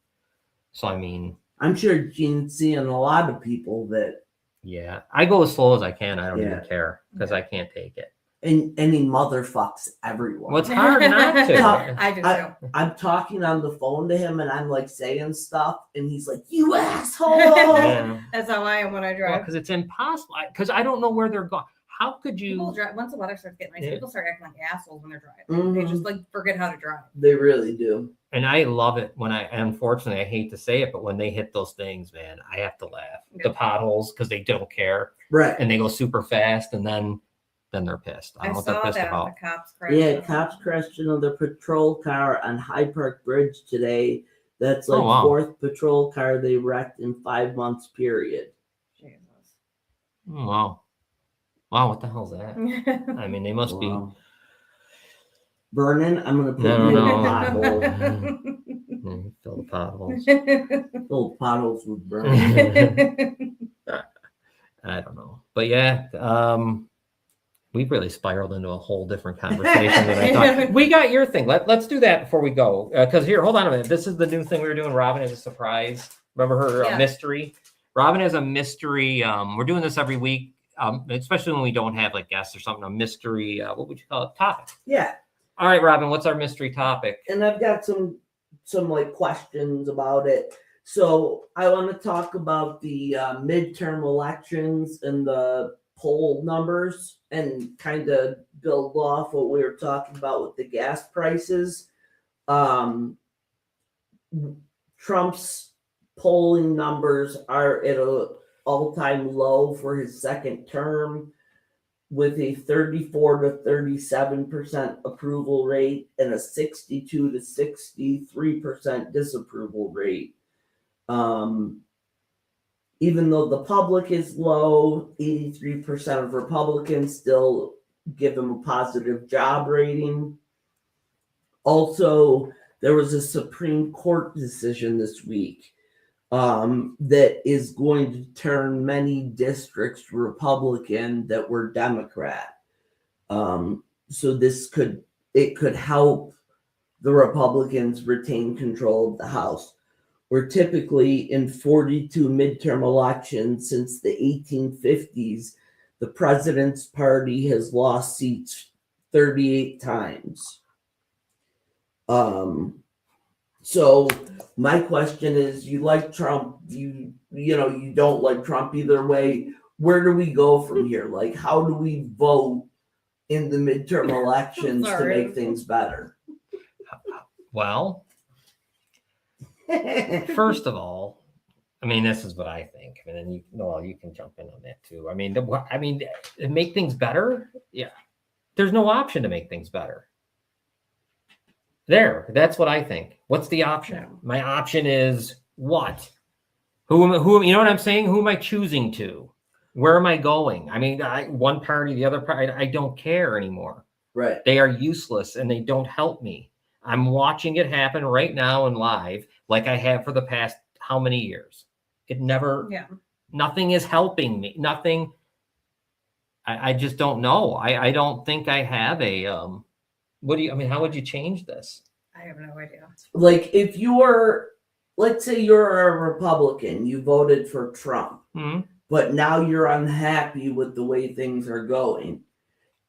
So I mean, I'm sure Gene's seeing a lot of people that, yeah, I go as slow as I can. I don't Yeah. even care because I can't take it. and he motherfucks everyone. Well, it's hard not to. I do I- too. I'm talking on the phone to him and I'm like saying stuff and he's like, "You asshole!" Yeah. That's how I am when I drive. Because it's impossible. Because I don't know where they're going. How could People you? drive once the weather starts getting nice. Yeah. People start acting like assholes when they're driving. They Mhm. just like forget how to drive. They really do. And I love it when unfortunately, I hate to say it, but when they hit those things, man, I have to laugh. The Yeah. potholes because they don't care Right. and they go super fast, and then they're pissed. I I don't know what they're saw pissed that about. the cops crashed. Yeah, cops crashed another patrol car on High Park Bridge today. That's like Oh, wow. fourth patrol car they wrecked in 5 months period. Jesus. Oh, wow. Wow, what the hell's that? I mean, they must Wow. Vernon, I'm gonna put No, you no, in a pothole. be fill the potholes. Little potholes with Vernon. I don't know, but yeah, we've really spiraled into a whole different conversation than I thought. We got your thing. Let's do that before we go. Because here, hold on a minute. This is the new thing we were doing. Robin has a surprise. Remember her Yeah. mystery? Robin has a mystery. We're doing this every week, especially when we don't have like guests or something. A mystery. What would you call it? Topic. Yeah, All right, Robin. What's our mystery topic? and I've got some like questions about it. So I want to talk about the midterm elections and the poll numbers and kind of build off what we were talking about with the gas prices. Trump's polling numbers are at an all-time low for his second term with a 34 to 37% approval rate and a 62 to 63% disapproval rate. Even though the public is low, 83% of Republicans still give him a positive job rating. Also, there was a Supreme Court decision this week that is going to turn many districts Republican that were Democrat. So it could help the Republicans retain control of the House. Where typically in 42 midterm elections since the 1850s, the president's party has lost seats 38 times. So my question is, you like Trump, you don't like Trump either way. Where do we go from here? Like, how do we vote in the midterm elections to make things better? Well, first of all, I mean, this is what I think. And then Noelle, you can jump in on that too. I mean, make things better. Yeah. There's no option to make things better. That's what I think. What's the option? Yeah. My option is what? Who, you know what I'm saying? Who am I choosing to? Where am I going? I mean, one party, the other party, I don't care anymore. Right. They are useless and they don't help me. I'm watching it happen right now and live, like I have for the past how many years? Nothing is helping me. Nothing. I just don't know. I don't think I have a, how would you change this? I have no idea. Like, let's say you're a Republican, you voted for Trump, but now you're unhappy with the way things are going.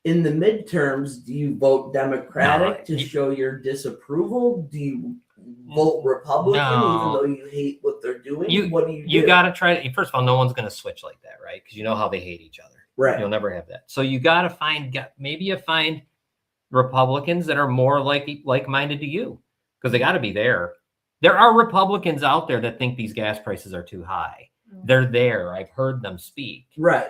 In the midterms, do you vote Democratic to show your disapproval? Do you vote Republican even though you hate what they're doing? What do you do? You got to try. First of all, no one's going to switch like that, right? Because you know how they hate each other. Right. You'll never have that. So you got to find Republicans that are more like-minded to you, because they got to be there. There are Republicans out there that think these gas prices are too high. They're there. I've heard them speak. Right.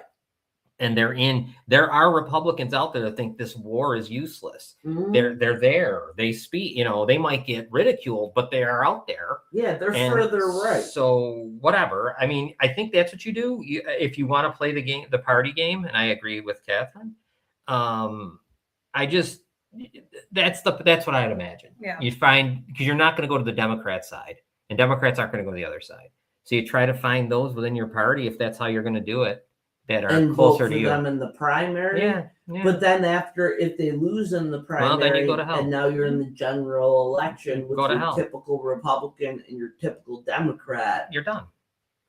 And there are Republicans out there that think this war is useless. They're there. They speak, they might get ridiculed, but they are out there. Yeah, they're further right. So whatever. I mean, I think that's what you do. If you want to play the party game, and I agree with Catherine. That's what I'd imagine. Yeah. You find, because you're not going to go to the Democrat side, and Democrats aren't going to go to the other side. So you try to find those within your party, if that's how you're going to do it, that are and closer vote to for you. them in the primary. Yeah. But then if they lose in the primary, well, then you go to hell. And now you're in the general election with your hell. typical Republican and your typical Democrat, You're done.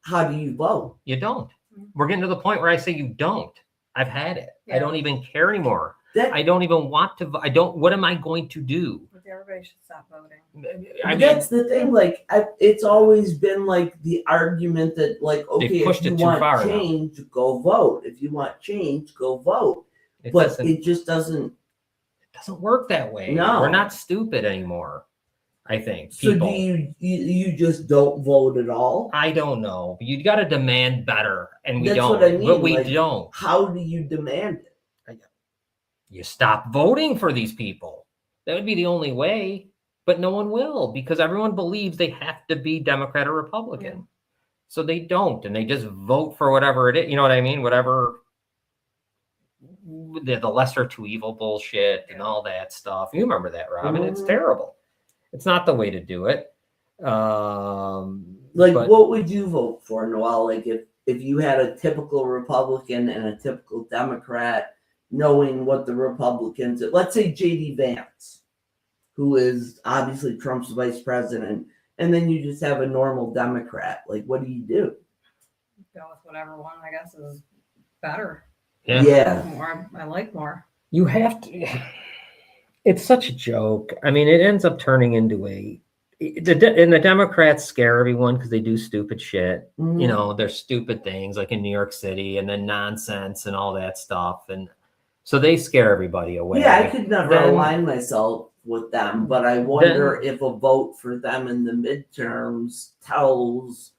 How do you vote? You don't. We're getting to the point where I say you don't. I've had it. Yeah. I don't even care anymore. I don't even want to. What am I going to do? Everybody should stop voting. That's the thing. Like, it's always been like the argument that, like, okay, if you want change, go vote. If you want change, go vote. But it just doesn't. It doesn't work that way. No, we're not stupid anymore. I think. So do you just don't vote at all? I don't know. You got to demand better, and we That's don't. What I mean. But we don't. How do you demand it? You stop voting for these people. That would be the only way. But no one will, because everyone believes they have to be Democrat or Republican. Yeah. So they don't, and they just vote for whatever it is. You know what I mean? Whatever the lesser two evil bullshit and all that stuff. You remember that, Robin? It's terrible. It's not the way to do it. What would you vote for, Noelle? Like, if you had a typical Republican and a typical Democrat, knowing what the Republicans, let's say J.D. Vance, who is obviously Trump's vice president, and then you just have a normal Democrat. Like, what do you do? Go with whatever one I guess is better. Yeah. More, I like more. You have to. It's such a joke. I mean, it ends up turning into and the Democrats scare everyone because they do stupid shit. There's stupid things like in New York City, and then nonsense and all that stuff. And so they scare everybody away. Yeah, I could never align myself with them, but I wonder if a vote for them in the midterms tells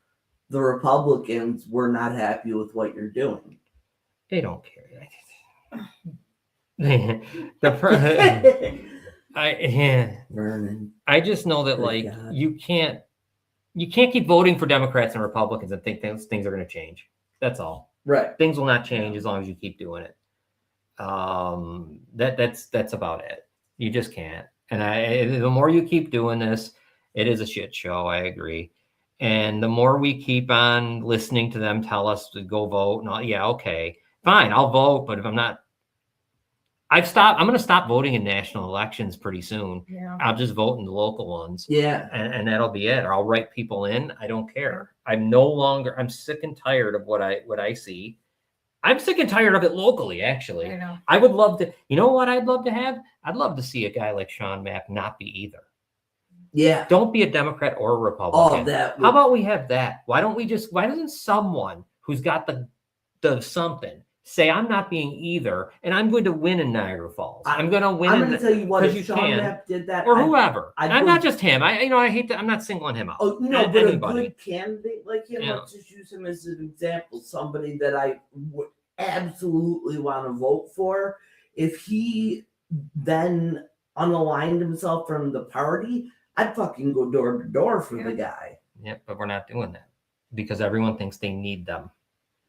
the Republicans we're not happy with what you're doing. They don't care. I just know that you can't keep voting for Democrats and Republicans and think things are going to change. That's all. Right. Things will not change as long as you keep doing it. That's about it. You just can't. And the more you keep doing this, it is a shit show. I agree. And the more we keep on listening to them tell us to go vote, and all, yeah, okay, fine, I'll vote. But if I'm not, I'm going to stop voting in national elections pretty soon. Yeah. I'll just vote in the local ones. Yeah. And that'll be it. Or I'll write people in. I don't care. I'm sick and tired of what I see. I'm sick and tired of it locally, actually. I know. I would love to, you know what I'd love to have? I'd love to see a guy like Sean Mack not be either. Yeah. Don't be a Democrat or a Republican. Oh, that. How about we have that? Why doesn't someone who's got the something say, I'm not being either, and I'm going to win in Niagara Falls. I'm going to win. I'm going to tell you what, if you Sean can, Mapp did that, or whoever. I'm not go, just him. I hate that. I'm not singling him out. Oh no, but anybody. A good candidate like him. Yeah. Let's just use him as an example. Somebody that I would absolutely want to vote for. If he then unaligned himself from the party, I'd fucking go door to door for the guy. Yeah, but we're not doing that because everyone thinks they need them.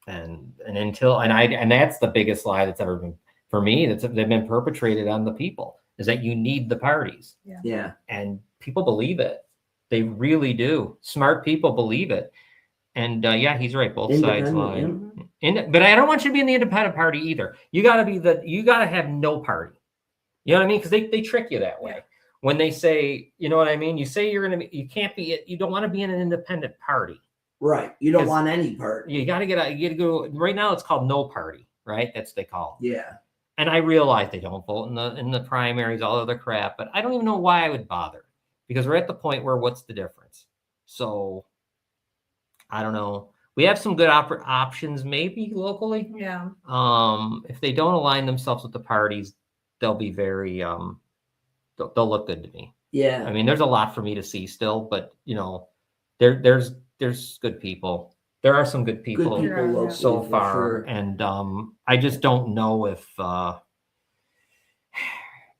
And that's the biggest lie that's ever been, for me, they've been perpetrated on the people, is that you need the parties. Yeah. And people believe it. They really do. Smart people believe it. And yeah, he's right. Both sides lie. But I don't want you to be in the independent party either. You got to have no party. You know what I mean? Because they trick you that way. Yeah. When they say, you know what I mean? You say you don't want to be in an independent party. Right. You don't want any party. You got to get out. You got to go. Right now, it's called no party, right? That's what they call it. Yeah. And I realize they don't vote in the primaries, all other crap, but I don't even know why I would bother, because we're at the point where what's the difference? So I don't know. We have some good options maybe locally. Yeah. If they don't align themselves with the parties, they'll be very they'll look good to me. Yeah. I mean, there's a lot for me to see still, but you know, there's good people. There are some good people, so far, sure. And I just don't know if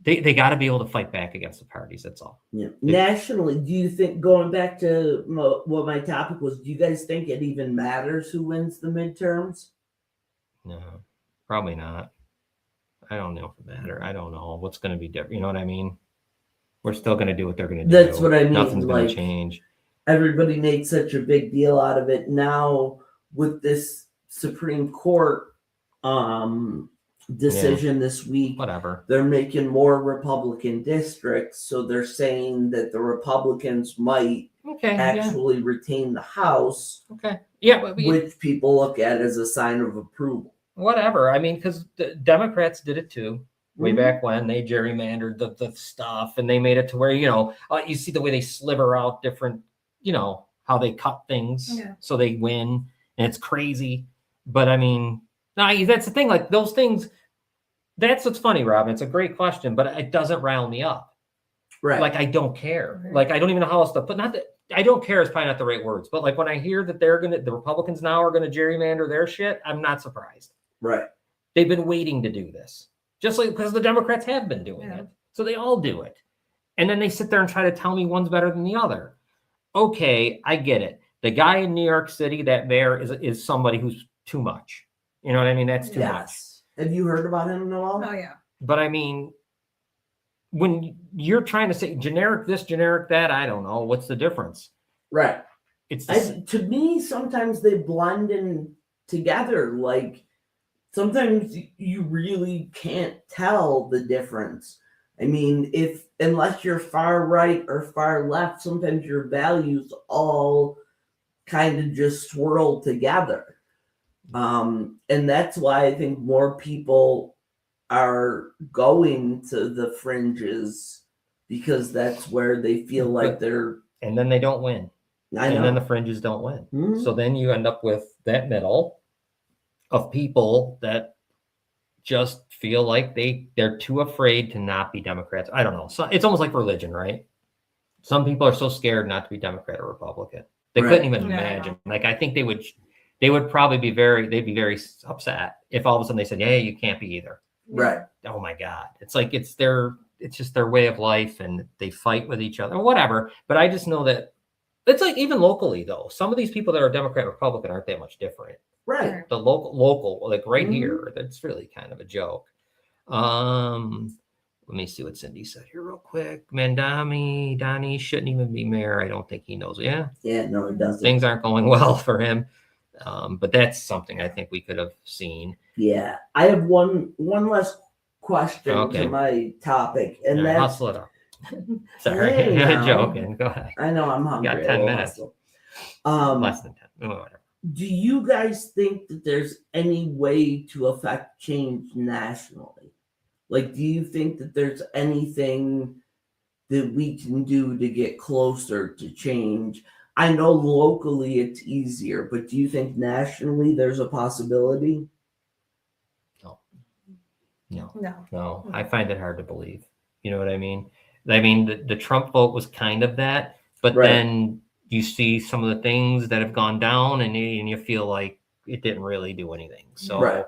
they got to be able to fight back against the parties. That's all. Yeah. Nationally, do you think, going back to what my topic was, do you guys think it even matters who wins the midterms? No, probably not. I don't know if it matters. I don't know what's going to be different. You know what I mean? We're still going to do what they're going to do. That's what I mean. Nothing's going to change. Everybody made such a big deal out of it. Now with this Supreme Court decision this week, whatever, they're making more Republican districts, so they're saying that the Republicans might actually retain the House. Okay, yeah, which people look at as a sign of approval. Whatever. I mean, because the Democrats did it too. Way back when they gerrymandered the stuff, and they made it to where, you know, you see the way they sliver out different, you know, how they cut things so they win, and it's crazy. But I mean, that's the thing. Like those things, that's what's funny, Robin. It's a great question, but it doesn't rile me up. Right. Like I don't care. Right. Like I don't even know how else to put. Not that I don't care is probably not the right words, but like when I hear that the Republicans now are gonna gerrymander their shit, I'm not surprised. Right. They've been waiting to do this. Just like because the Democrats have been doing it. So they all do it. And then they sit there and try to tell me one's better than the other. Okay, I get it. The guy in New York City, that mayor, is somebody who's too much. You know what I mean? That's too much. Have you heard about him, Noelle? Oh, yeah. But I mean, when you're trying to say generic this, generic that, I don't know. What's the difference? Right. It's to me, sometimes they blend in together. Like, sometimes you really can't tell the difference. I mean, unless you're far right or far left, sometimes your values all kind of just swirl together. And that's why I think more people are going to the fringes, because that's where they feel like they're... And then they don't win. And then the fringes don't win. Mm-hmm. So then you end up with that middle of people that just feel like they're too afraid to not be Democrats. I don't know. So it's almost like religion, right? Some people are so scared not to be Democrat or Republican. They couldn't even imagine. Like, I think they would probably be they'd be very upset if all of a sudden they said, "Hey, you can't be either." Right. Oh my God. It's like, it's just their way of life, and they fight with each other or whatever. But I just know that it's like, even locally though, some of these people that are Democrat, Republican aren't that much different. Right. The local, like right here, that's really kind of a joke. Let me see what Cindy said here real quick. Donnie shouldn't even be mayor. I don't think he knows. Yeah, No, it doesn't. things aren't going well for him. But that's something I think we could have seen. Yeah, I have one last question Okay. to my topic, and All right, that's hustle it up. Sorry, Hey, now. joking. Go ahead. I know I'm hungry. got 10 I will minutes. hustle. Less than 10. Whatever. Do you guys think that there's any way to affect change nationally? Like, do you think that there's anything that we can do to get closer to change? I know locally it's easier, but do you think nationally there's a possibility? No, I find it hard to believe. You know what I mean? I mean, the Trump vote was kind of that, but Right. then you see some of the things that have gone down, and you feel like it didn't really do anything. So, Right.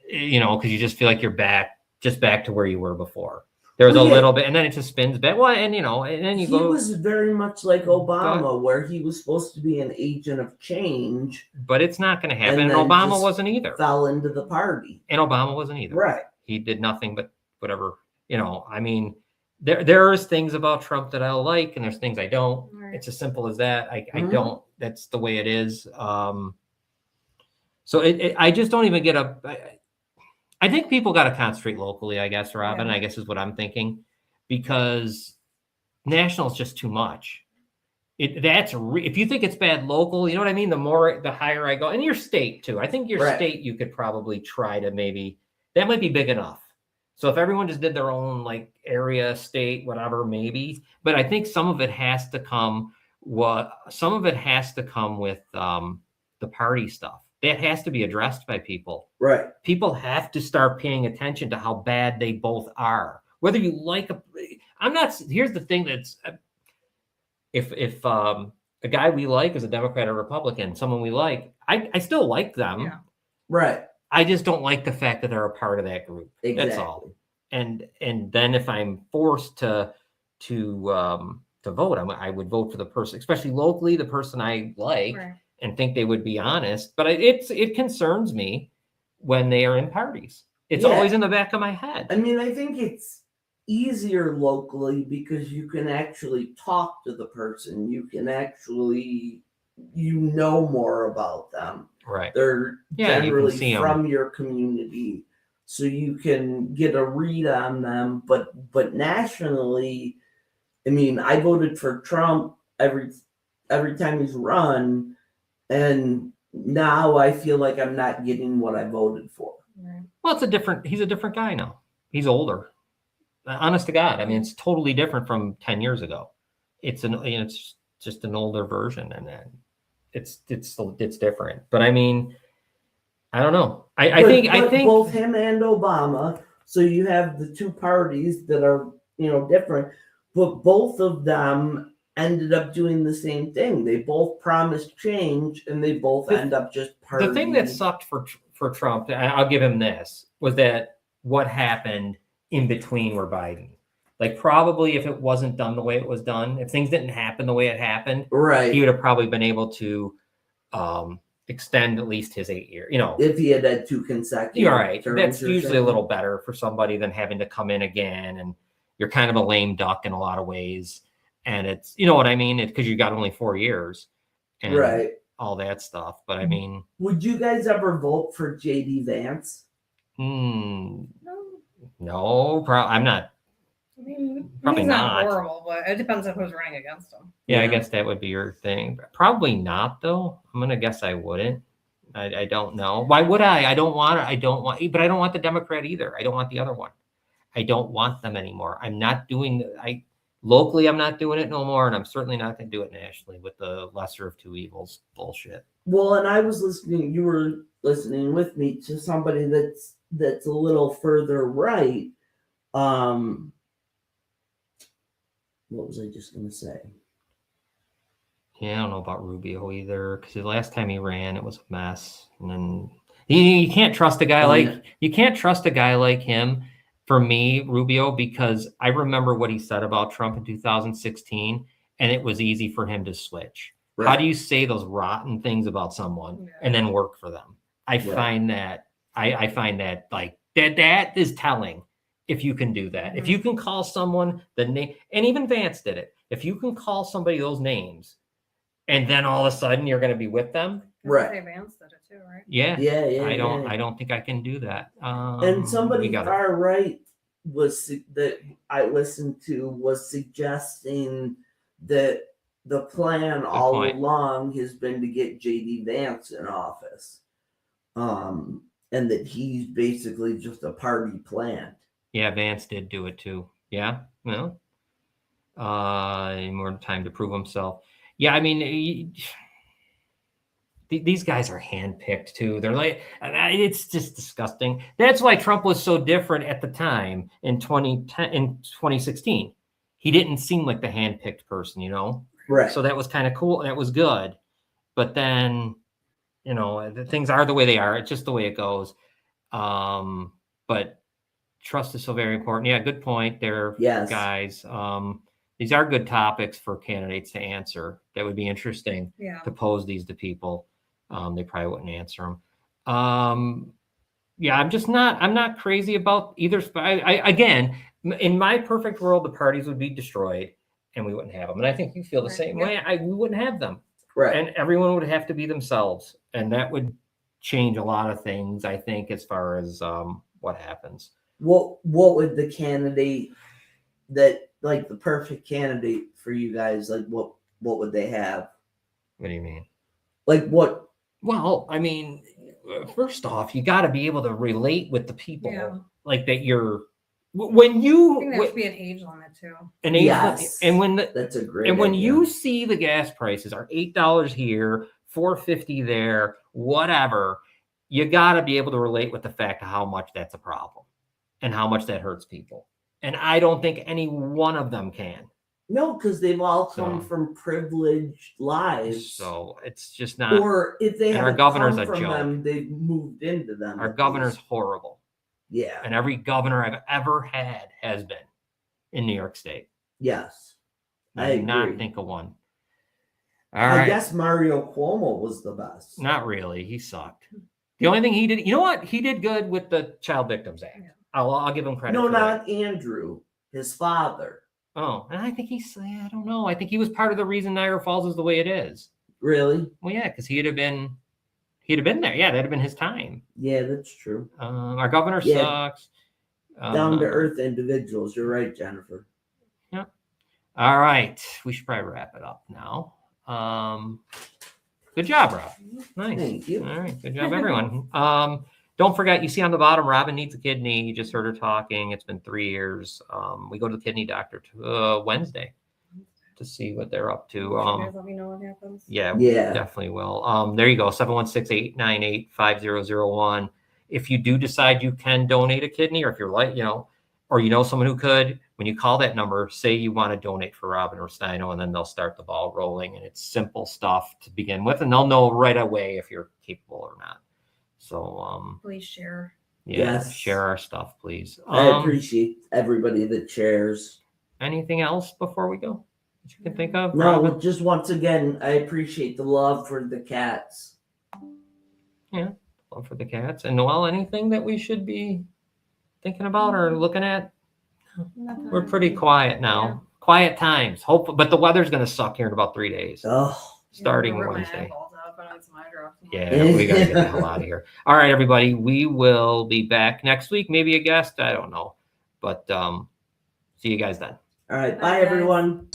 Because you just feel like you're back to where you were before. There was Well, a yeah. little bit, and then it just spins back. Well, and then you He go. was very much like Obama, where he was supposed to be an agent of change, But it's not going to happen. And And then Obama just wasn't either. fell into the party. And Obama wasn't either. Right. He did nothing but whatever. I mean, there's things about Trump that I like, and there's things I don't. Right. It's as simple as that. I Mhm. don't. That's the way it is. So I just don't even get I think people got to concentrate locally, I guess, Robin, Yeah. I guess is what I'm thinking, because national is just too much. If you think it's bad local, you know what I mean? The higher I go, and your state too. I think your Right. state, you could probably try to that might be big enough. So if everyone just did their own like area, state, whatever, maybe. But I think some of it has to come with the party stuff. That has to be addressed by people. Right. People have to start paying attention to how bad they both are. Whether you like here's the thing that's, if a guy we like is a Democrat or Republican, someone we like, I still like them. Yeah. Right. I just don't like the fact that they're a part of that group. Exactly. That's all. And then if I'm forced to vote, I would vote for the person, especially locally, the person I like. Right. And think they would be honest, but it concerns me when they are in parties. It's Yeah. always in the back of my head. I mean, I think it's easier locally because you can actually talk to the person. You can actually, more about them. Right. They're Yeah, you can generally see 'em. from your community, so you can get a read on them. But nationally, I mean, I voted for Trump every time he's run, and now I feel like I'm not getting what I voted for. Right. Well, he's a different guy now. He's older. Honest to God. I mean, it's totally different from 10 years ago. It's just an older version, and then it's different. But I mean, I don't know. I think both him and Obama. So you have the two parties that are different, but both of them ended up doing the same thing. They both promised change, and they both end up just partying. The thing that sucked for Trump, I'll give him this, was that what happened in between were Biden. Like, probably if it wasn't done the way it was done, if things didn't happen the way it happened, right, he would have probably been able to extend at least his 8 years. If he had 2 consecutive. You're right. terms, That's you're usually saying. a little better for somebody than having to come in again, and you're kind of a lame duck in a lot of ways. And it's, you know what I mean? It's because you got only 4 years and right. all that stuff. But I mean, Would you guys ever vote for JD Vance? no, No. I'm not. I mean, Probably he's not. not horrible, but it depends on who's running against him. Yeah, I Yeah. guess that would be your thing. Probably not, though. I'm gonna guess I wouldn't. I don't know. Why would I? I don't want. But I don't want the Democrat either. I don't want the other one. I don't want them anymore. I'm not doing. Locally, I'm not doing it no more, and I'm certainly not going to do it nationally with the lesser of two evils bullshit. Well, and I was listening. You were listening with me to somebody that's a little further right. What was I just going to say? Yeah, I don't know about Rubio either, because the last time he ran, it was a mess. And then you can't trust a guy you can't trust a guy like him. For me, Rubio, because I remember what he said about Trump in 2016, and it was easy for him to switch. Right. How do you say those rotten things about someone and then work for them? I find that like that is telling. if you can do that. If you can call someone the name, and even Vance did it. If you can call somebody those names, and then all of a sudden you're going to be with them. Right. Vance did it too, right? Yeah. Yeah. I don't think I can do that. And somebody far right that I listened to was suggesting that the plan all along has been to get JD Vance in office. And that he's basically just a party plant. Yeah, Vance did do it too. Yeah. Well, more time to prove himself. Yeah, I mean, these guys are handpicked too. They're like, it's just disgusting. That's why Trump was so different at the time in 2016. He didn't seem like the handpicked person, you know? Right. So that was kind of cool. And that was good. But then, you know, the things are the way they are. It's just the way it goes. But trust is so very important. Yeah, good point there, guys. These are good topics for candidates to answer. That would be interesting to pose these to people. They probably wouldn't answer them. Yeah, I'm not crazy about either. Again, in my perfect world, the parties would be destroyed and we wouldn't have them. And I think you feel the same way. We wouldn't have them. Right. And everyone would have to be themselves. And that would change a lot of things, I think, as far as what happens. What would the candidate that, like, the perfect candidate for you guys, like, what would they have? What do you mean? Like what? Well, I mean, first off, you got to be able to relate with the people, like that. When you, I think there should be an age limit too. An age limit, and when that's a great. And when you see the gas prices are $8 here, $4.50 there, whatever, you got to be able to relate with the fact of how much that's a problem and how much that hurts people. And I don't think any one of them can. No, because they've all come from privileged lives. So it's just not. Or if they have our governor's come a joke. them, they've moved into them. Our governor's horrible. Yeah. And every governor I've ever had has been in New York State. Yes. I do not think of one. All right. I guess Mario Cuomo was the best. Not really. He sucked. The only thing he did, you know what? He did good with the Child Victims Act. Yeah. I'll give him credit. No, for not that. Andrew, his father. Oh, and I think I don't know. I think he was part of the reason Niagara Falls is the way it is. Really? Well, yeah, because he'd have been there. Yeah, that'd have been his time. Yeah, that's true. Our governor sucks. Down to earth individuals. You're right, Jennifer. Yeah. All right. We should probably wrap it up now. Good job, Rob. Nice. Thank you. All right. Good job, everyone. Don't forget, you see on the bottom, Robin needs a kidney. You just heard her talking. It's been 3 years. We go to the kidney doctor Wednesday to see what they're up to. You guys let me know what happens. Yeah, definitely will. There you go, 716-898-5001. If you do decide you can donate a kidney, or if you're like, or you know someone who could, when you call that number, say you want to donate for Robin or Steino, and then they'll start the ball rolling. And it's simple stuff to begin with, and they'll know right away if you're capable or not. So please share. Share our stuff, please. I appreciate everybody that shares. Anything else before we go that you can think of? No, Robin? just once again, I appreciate the love for the cats. Yeah, love for the cats. And Noelle, anything that we should be thinking about or looking at? We're pretty quiet now. Yeah. Quiet times. But the weather's going to suck here in about 3 days. Starting Wednesday. Yeah, we got to get the hell out of here. All right, everybody. We will be back next week. Maybe a guest. I don't know. But see you guys then. All right. Bye everyone.